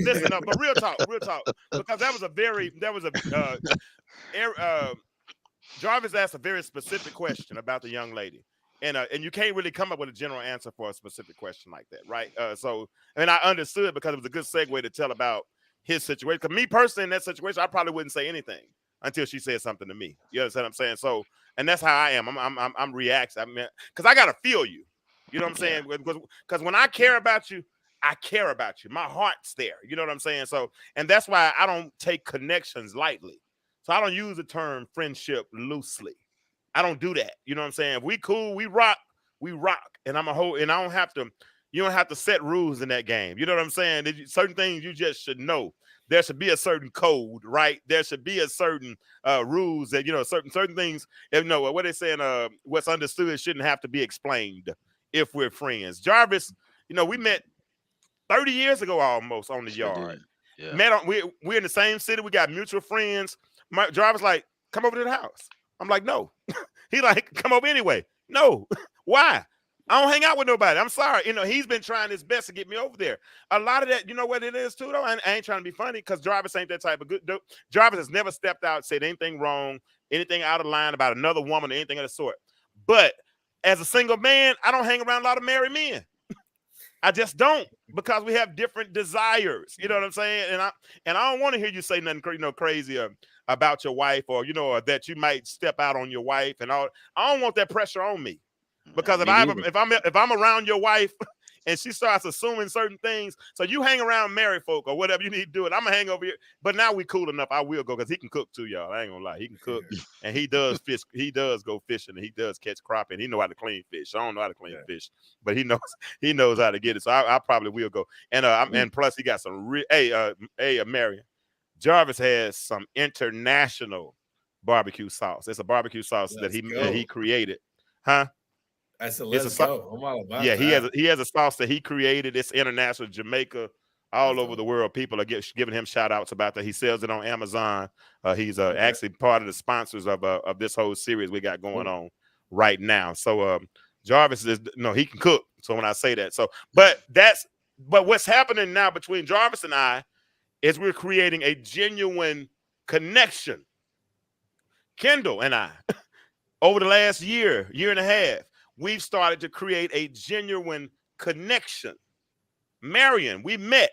listen. No, but real talk. Because that was Jarvis asked a very specific question about the young lady, and you can't really come up with a general answer for a specific question like that, right? So, and I understood because it was a good segue to tell about his situation. Because me personally in that situation, I probably wouldn't say anything until she said something to me. You understand what I'm saying? So, and that's how I am. I'm reacting. I mean, because I gotta feel you. You know what I'm saying? Because when I care about you, I care about you. My heart's there. You know what I'm saying? So, and that's why I don't take connections lightly. So I don't use the term friendship loosely. I don't do that. You know what I'm saying? If we cool, we rock. And I'm a whole, and I don't have to, you don't have to set rules in that game. You know what I'm saying? Certain things you just should know. There should be a certain code, right? There should be a certain rules that, certain things, what they're saying, what's understood shouldn't have to be explained if we're friends. Jarvis, we met 30 years ago almost on the yard. Yeah. Met on, we're in the same city. We got mutual friends. My Jarvis like, come over to the house. I'm like, no. He like, come over anyway. No. Why? I don't hang out with nobody. I'm sorry. He's been trying his best to get me over there. A lot of that, you know what it is too, though? I ain't trying to be funny because Jarvis ain't that type of good dude. Jarvis has never stepped out, said anything wrong, anything out of line about another woman or anything of the sort. But as a single man, I don't hang around a lot of married men. I just don't, because we have different desires. You know what I'm saying? And I don't want to hear you say nothing crazy about your wife, or or that you might step out on your wife and all. I don't want that pressure on me, because if I'm around your wife and she starts assuming certain things, so you hang around married folk or whatever you need to do, and I'm gonna hang over here. But now we cool enough. I will go, because he can cook too, y'all. I ain't gonna lie, he can cook, and he does fish. He does go fishing, and he does catch crappie, and he know how to clean fish. I don't know how to clean fish, but he knows how to get it. So I probably will go. And and plus he got some Marion. Jarvis has some international barbecue sauce. It's a barbecue sauce that he created, huh? I said, let's go. I'm all about yeah, that. he has a sauce that he created. It's international, Jamaica, all over the world. People are giving him shout outs about that. He sells it on Amazon. He's actually part of the sponsors of this whole series we got going on right now. So Jarvis he can cook. So when I say that, but what's happening now between Jarvis and I is we're creating a genuine connection. Kendall and I, over the last year and a half, we've started to create a genuine connection. Marion, we met.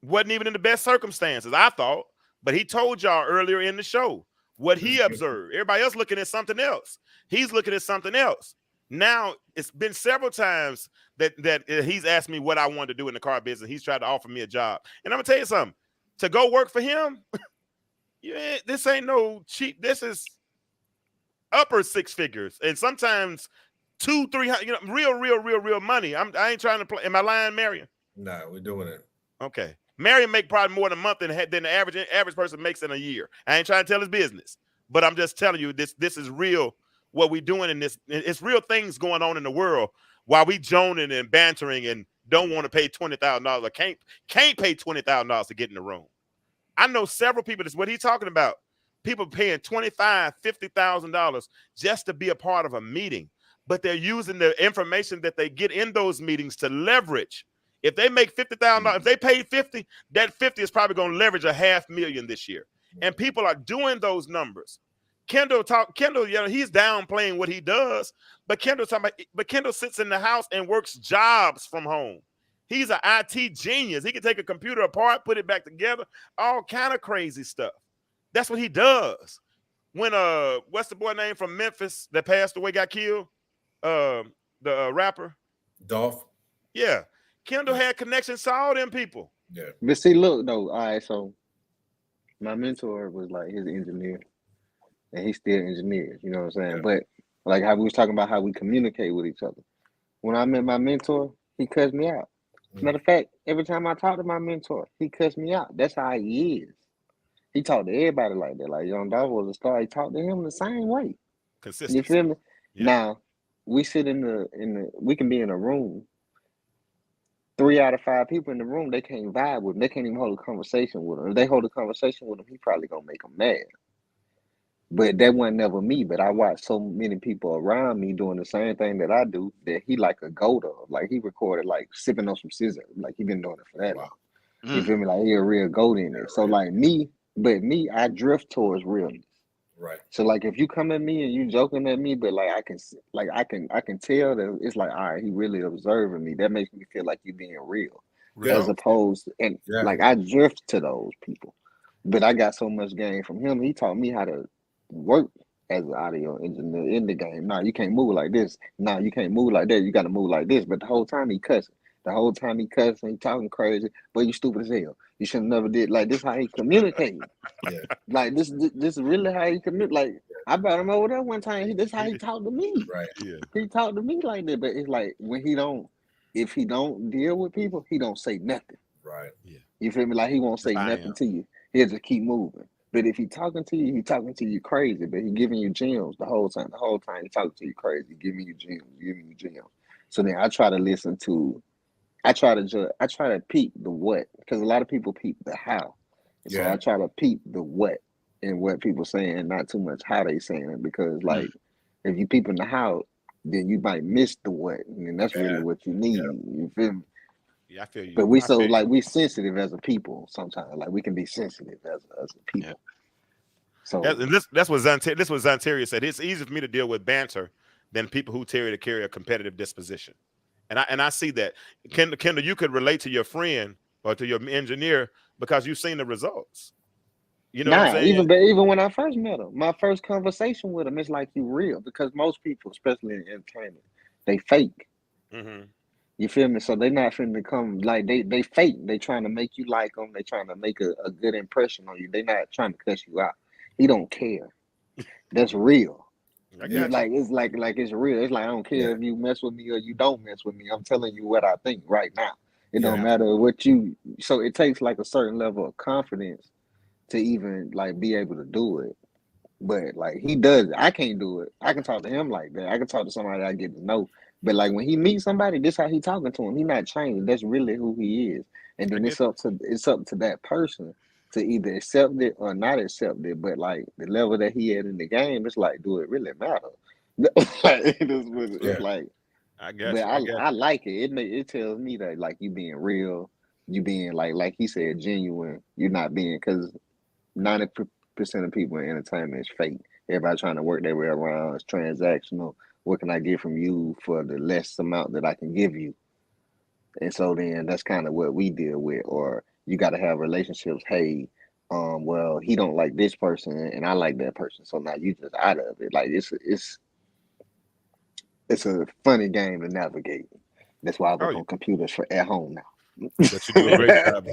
Wasn't even in the best circumstances, I thought, but he told y'all earlier in the show what he observed. Everybody else looking at something else. He's looking at something else. Now, it's been several times that he's asked me what I wanted to do in the car business. He's tried to offer me a job. And I'm going to tell you something. To go work for him, this ain't no cheap. This is upper six figures. And sometimes $200, $300, real money. I ain't trying to play. Am I lying, Marion? No, we're doing it. Okay. Marion make probably more than a month than the average person makes in a year. I ain't trying to tell his business, but I'm just telling you this is real. What we doing in this, it's real things going on in the world while we joning and bantering and don't want to pay $20,000 or can't pay $20,000 to get in the room. I know several people. That's what he's talking about. People paying $25,000, $50,000 just to be a part of a meeting, but they're using the information that they get in those meetings to leverage. If they make $50,000, if they paid 50, that 50 is probably going to leverage $500,000 this year. And people are doing those numbers. Kendall, he's downplaying what he does, but Kendall sits in the house and works jobs from home. He's an IT genius. He can take a computer apart, put it back together, all kind of crazy stuff. That's what he does. When what's the boy name from Memphis that passed away, got killed? The rapper? Dolph. Yeah. Kendall had connections to all them people. Yeah. But see, look though, all right, so my mentor was like his engineer. And he still engineers, you know what I'm saying? Yeah. But like how we was talking about how we communicate with each other. When I met my mentor, he cussed me out. Matter of fact, every time I talk to my mentor, he cussed me out. That's how he is. He talked to everybody like that. Like Young Dog was a star. He talked to him the same way. Consistency. You feel me? Yeah. Now we sit in the we can be in a room. 3 out of 5 people in the room, they can't vibe with him. They can't even hold a conversation with him. If they hold a conversation with him, he probably gonna make them mad. But that wasn't never me. But I watched so many people around me doing the same thing that I do that he like a goat of. Like he recorded like sipping on some scissor. Like he been doing it for that long. You feel me? Like he a real goat in it. So like me, I drift towards realness. Right. So like if you come at me and you joking at me, but like I can tell that it's like, all right, he really observing me. That makes me feel like you being real. As opposed to, and like I drift to those people. But I got so much game from him. He taught me how to work as an audio engineer in the game. Nah, you can't move like this. Nah, you can't move like that. You got to move like this. But the whole time he cussing. The whole time he cussing, he talking crazy. But you stupid as hell. You should have never did. Like this how he communicating. Yeah. Like this is really how he communicate. Like I brought him over there one time. This how he talked to me. Right. Yeah. He talked to me like that. But it's like when if he don't deal with people, he don't say nothing. Right. Yeah. You feel me? Like he won't say nothing to you. He'll just keep moving. But if he talking to you crazy, but he giving you gems the whole time. The whole time he talking to you crazy, giving you gems. So then I try to peep the what, because a lot of people peep the how. So I try to peep the what and what people saying, not too much how they saying it, because like if you peeping the how, then you might miss the what, and that's really what you need. You feel me? Yeah, I feel you. But we we sensitive as a people sometimes. Like we can be sensitive as a people. Yeah. So that's what Zanteria said. It's easier for me to deal with banter than people who carry a competitive disposition. And I see that. Kendall, you could relate to your friend or to your engineer because you've seen the results. You know what I'm saying? even when I first met him, my first conversation with him, it's like you real, because most people, especially in entertainment, they fake. Mm-hmm. You feel me? So they not finna come like they fake. They trying to make you like them. They trying to make a good impression on you. They not trying to cuss you out. He don't care. That's real. Like it's like it's real. It's like I don't care if you mess with me or you don't mess with me. I'm telling you what I think right now. It don't matter what you. So it takes like a certain level of confidence to even like be able to do it. But like he does it. I can't do it. I can talk to him like that. I can talk to somebody I get to know. But like when he meets somebody, this how he talking to him. He not changing. That's really who he is. And then it's up to that person to either accept it or not accept it. But like the level that he at in the game, it's like, do it really matter? It's like, I guess. But I like it. It tells me that like you being real, you being like he said, genuine. You're not being, because 90% of people in entertainment is fake. Everybody trying to work their way around. It's transactional. What can I get from you for the less amount that I can give you? And so then that's kind of what we deal with. Or you got to have relationships. Hey, well, he don't like this person and I like that person, so now you just out of it. Like it's a funny game to navigate. That's why I work on computers at home now. But you do a great job.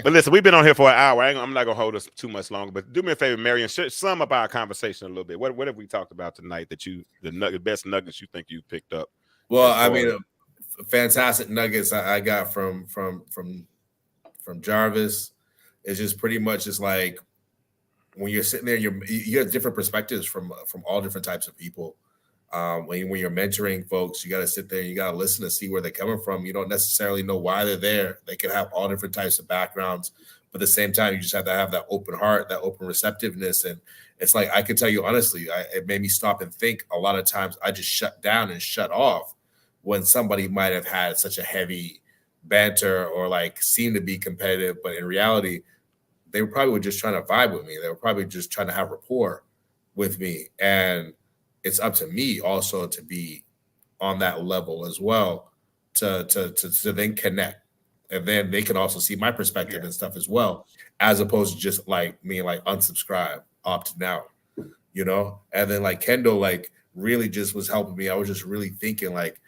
But listen, we've been on here for an hour. I'm not gonna hold us too much longer. But do me a favor, Marion, sum up our conversation a little bit. What have we talked about tonight that the best nuggets you think you picked up? Well, I mean, fantastic nuggets I got from Jarvis. It's just pretty much just like when you're sitting there, you have different perspectives from all different types of people. When you're mentoring folks, you got to sit there, you got to listen to see where they're coming from. You don't necessarily know why they're there. They can have all different types of backgrounds, but at the same time, you just have to have that open heart, that open receptiveness. And it's like, I can tell you honestly, it made me stop and think. A lot of times I just shut down and shut off when somebody might have had such a heavy banter or like seem to be competitive, but in reality, they probably were just trying to vibe with me. They were probably just trying to have rapport with me. And it's up to me also to be on that level as well to then connect. And then they can also see my perspective and stuff as well, as opposed to just like me, like unsubscribe, opting out, you know? And then like Kendall, like really just was helping me. I was just really thinking like,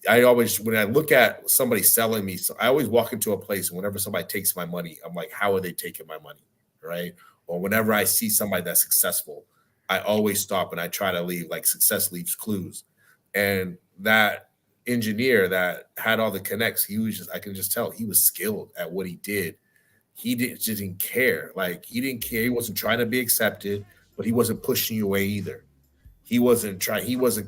I always, when I look at somebody selling me, so I always walk into a place and whenever somebody takes my money, I'm like, how are they taking my money? Right. Or whenever I see somebody that's successful, I always stop and I try to leave, like success leaves clues. And that engineer that had all the connects, he was just, I can just tell he was skilled at what he did. He didn't care. Like he didn't care. He wasn't trying to be accepted, but he wasn't pushing you away either. He wasn't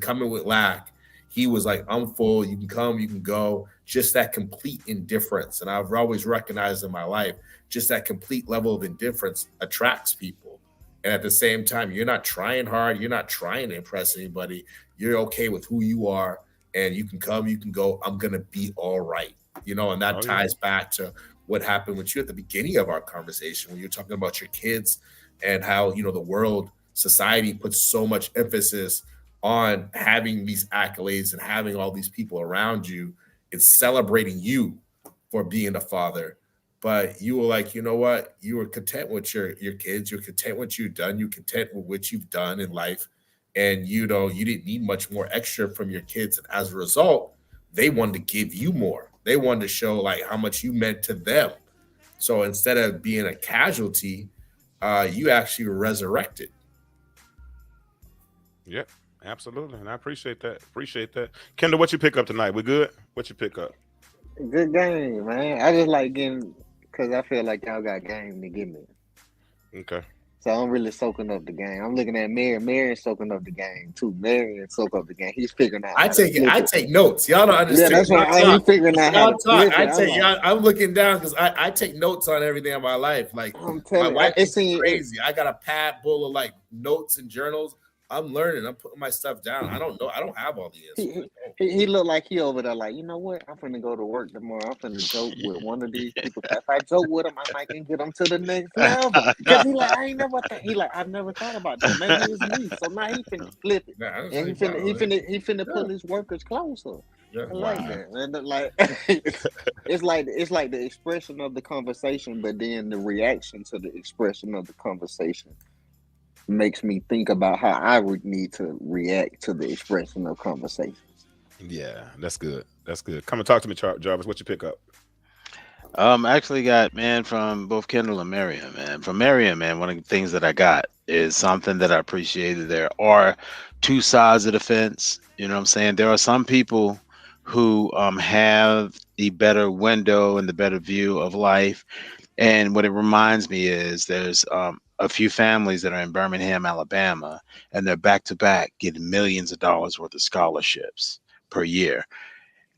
coming with lack. He was like, I'm full. You can come, you can go. Just that complete indifference. And I've always recognized in my life, just that complete level of indifference attracts people. And at the same time, you're not trying hard. You're not trying to impress anybody. You're okay with who you are. And you can come, you can go. I'm going to be all right. You know, and that ties back to what happened with you at the beginning of our conversation when you're talking about your kids and how, you know, the world, society puts so much emphasis on having these accolades and having all these people around you. It's celebrating you for being a father. But you were like, you know what? You were content with your kids. You're content with what you've done. You're content with what you've done in life. And, you know, you didn't need much more extra from your kids. And as a result, they wanted to give you more. They wanted to show like how much you meant to them. So instead of being a casualty, you actually were resurrected. Yep. Absolutely. And I appreciate that. Kendall, what you pick up tonight? We good? What you pick up? Good game, man. I just like getting, because I feel like y'all got game to give me. Okay. So I'm really soaking up the game. I'm looking at Marion. Marion soaking up the game too. Marion soak up the game. He's figuring out. I take notes. Y'all don't understand. Yeah, that's why he's figuring out how to flip it. I'm looking down because I take notes on everything in my life. Like I'm telling my wife is crazy. I got a pad full of like notes and journals. I'm learning. I'm putting my stuff down. I don't know. I don't have all the answers. He looked like he over there like, you know what? I'm finna go to work tomorrow. I'm finna joke with one of these people. If I joke with him, I might can get him to the next level. Because he like, I ain't never thought. He like, I've never thought about that. Maybe it's me. So now he finna flip it. Nah, and he finna pull his workers closer. Yeah, I like that. And like it's like the expression of the conversation, but then the reaction to the expression of the conversation makes me think about how I would need to react to the expression of conversations. Yeah, that's good. That's good. Come and talk to me, Jarvis. What you pick up? Actually got, man, from both Kendall and Mariam, man. From Mariam, man, one of the things that I got is something that I appreciated. There are two sides of the fence. You know what I'm saying? There are some people who have the better window and the better view of life. And what it reminds me is there's a few families that are in Birmingham, Alabama, and they're back to back getting millions of dollars worth of scholarships per year.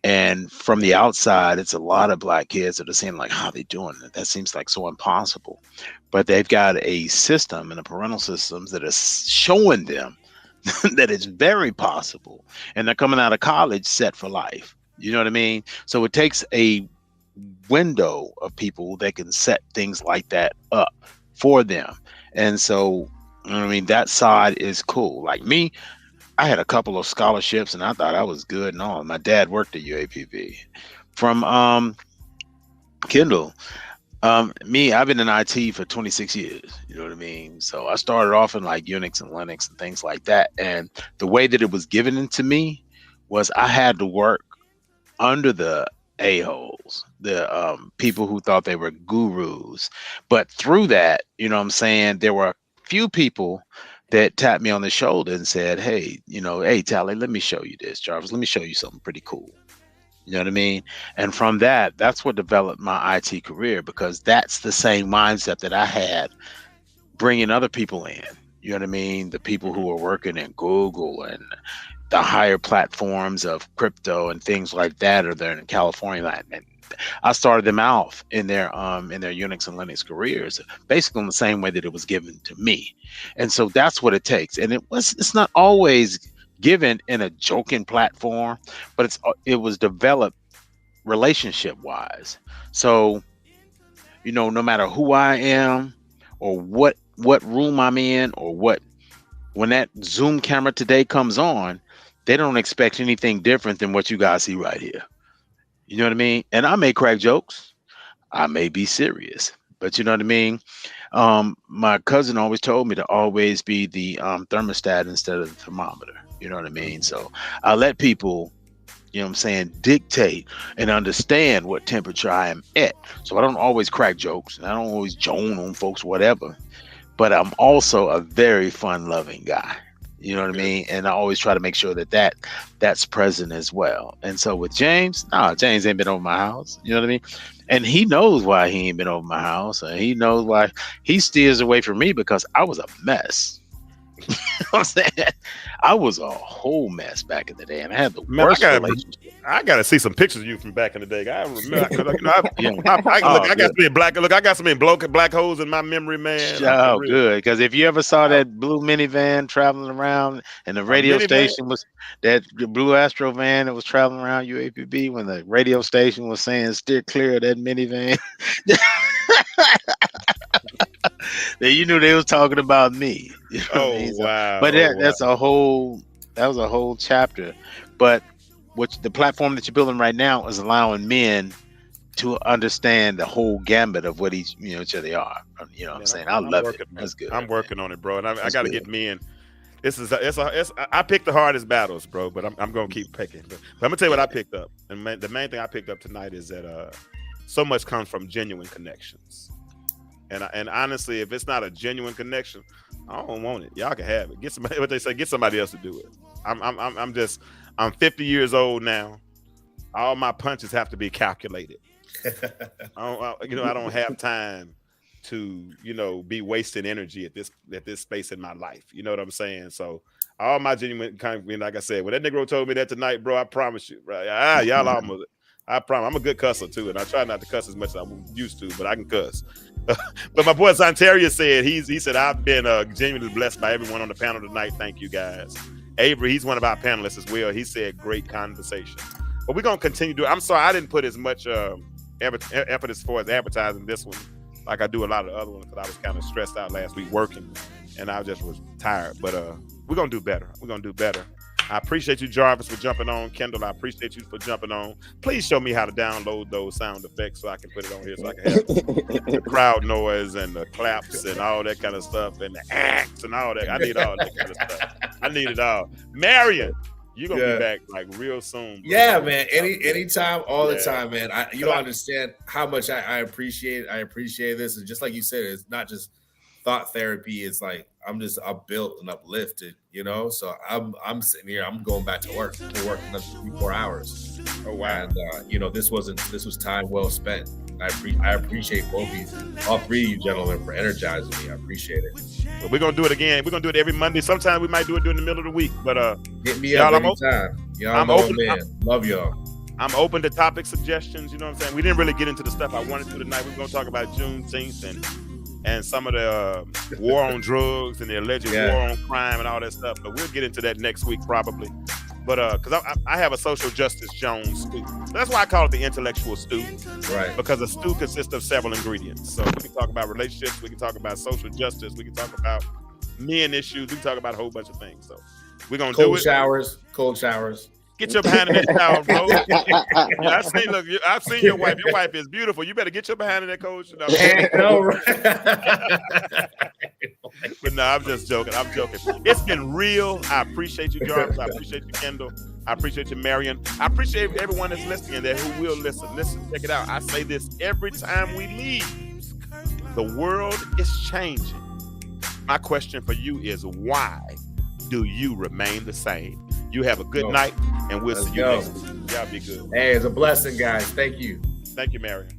And from the outside, it's a lot of black kids that are saying like, how are they doing it? That seems like so impossible. But they've got a system and a parental systems that is showing them that it's very possible. And they're coming out of college set for life. You know what I mean? So it takes a window of people that can set things like that up for them. And so, you know what I mean, that side is cool. Like me, I had a couple of scholarships and I thought I was good and all. My dad worked at UAPB. From Kendall, me, I've been in IT for 26 years. You know what I mean? So I started off in like Unix and Linux and things like that. And the way that it was given to me was I had to work under the a-holes, the people who thought they were gurus. But through that, you know what I'm saying, there were a few people that tapped me on the shoulder and said, hey, hey, Tally, let me show you this, Jarvis. Let me show you something pretty cool. You know what I mean? And from that's what developed my IT career, because that's the same mindset that I had bringing other people in. You know what I mean? The people who are working in Google and the higher platforms of crypto and things like that are there in California. And I started them off in their Unix and Linux careers, basically in the same way that it was given to me. And so that's what it takes. And it's not always given in a joking platform, but it was developed relationship wise. So, no matter who I am or what room I'm in, or when that Zoom camera today comes on, they don't expect anything different than what you guys see right here. You know what I mean? And I may crack jokes, I may be serious, but you know what I mean? My cousin always told me to always be the thermostat instead of the thermometer. You know what I mean? So I let people, you know what I'm saying, dictate and understand what temperature I am at. So I don't always crack jokes, and I don't always joan on folks, whatever. But I'm also a very fun-loving guy. You know what I mean? And I always try to make sure that's present as well. And so with James, James ain't been over my house. You know what I mean? And he knows why he ain't been over my house. And he knows why he steers away from me, because I was a mess. You know what I'm saying? I was a whole mess back in the day, and I had the worst relationship. I gotta see some pictures of you from back in the day. I remember, I got some black. Look, I got some black holes in my memory, man. Oh, good. Because if you ever saw that blue minivan traveling around, and the radio station was that blue Astro van that was traveling around UAPB, when the radio station was saying steer clear of that minivan, then you knew they was talking about me. You know what I mean? Wow! But that was a whole chapter. But the platform that you're building right now is allowing men to understand the whole gambit of what each other are. You know what I'm saying? I love it. That's good. I'm working on it, bro, and I got to get men. I picked the hardest battles, bro, but I'm gonna keep picking. But I'm gonna tell you what I picked up, and the main thing I picked up tonight is that so much comes from genuine connections. And honestly, if it's not a genuine connection, I don't want it. Y'all can have it. Get somebody. What they say, get somebody else to do it. I'm 50 years old now. All my punches have to be calculated. I don't have time to be wasting energy at this space in my life. You know what I'm saying? So all my genuine like I said, when that Negro told me that tonight, bro, I promise you, right? Y'all almost. I promise. I'm a good cusser too, and I try not to cuss as much as I used to, but I can cuss. But my boy Santeria said he said I've been genuinely blessed by everyone on the panel tonight. Thank you guys. Avery, he's one of our panelists as well. He said great conversation. But we're gonna continue to. I'm sorry I didn't put as much effort as far as advertising this one like I do a lot of the other ones, because I was kind of stressed out last week working, and I just was tired. But we're gonna do better. We're gonna do better. I appreciate you, Jarvis, for jumping on. Kendall, I appreciate you for jumping on. Please show me how to download those sound effects so I can put it on here, so I can have the crowd noise and the claps and all that kind of stuff, and the acts and all that. I need all that kind of stuff. I need it all. Marion, you're going to be back like real soon. Bro. Yeah, man. Anytime, all the time, man. You don't understand how much I appreciate this. And just like you said, it's not just thought therapy. It's like I'm just upbuilt and uplifted, So I'm sitting here. I'm going back to work. We're working another 3-4 hours. Oh wow! And this was time well spent. I appreciate all three of you gentlemen for energizing me. I appreciate it. But we're gonna do it again. We're gonna do it every Monday. Sometimes we might do it during the middle of the week. But hit me up anytime. I'm open. Man. Love y'all. I'm open to topic suggestions. You know what I'm saying? We didn't really get into the stuff I wanted to tonight. We're gonna talk about Juneteenth and some of the war on drugs and the alleged war on crime and all that stuff. But we'll get into that next week probably. But because I have a social justice Jones stew. That's why I call it the intellectual stew. Right. Because a stew consists of several ingredients. So we can talk about relationships. We can talk about social justice. We can talk about men issues. We can talk about a whole bunch of things. So we're going to do it. Cold showers. Get your behind in that shower, bro. I've seen your wife. Your wife is beautiful. You better get your behind in that cold shower. But no, I'm just joking. It's been real. I appreciate you, Jarvis. I appreciate you, Kendall. I appreciate you, Marion. I appreciate everyone that's listening there who will listen. Listen, check it out. I say this every time we leave. The world is changing. My question for you is, why do you remain the same? You have a good night, and we'll see you next week. Y'all be good. Hey, it's a blessing, guys. Thank you. Thank you, Marion.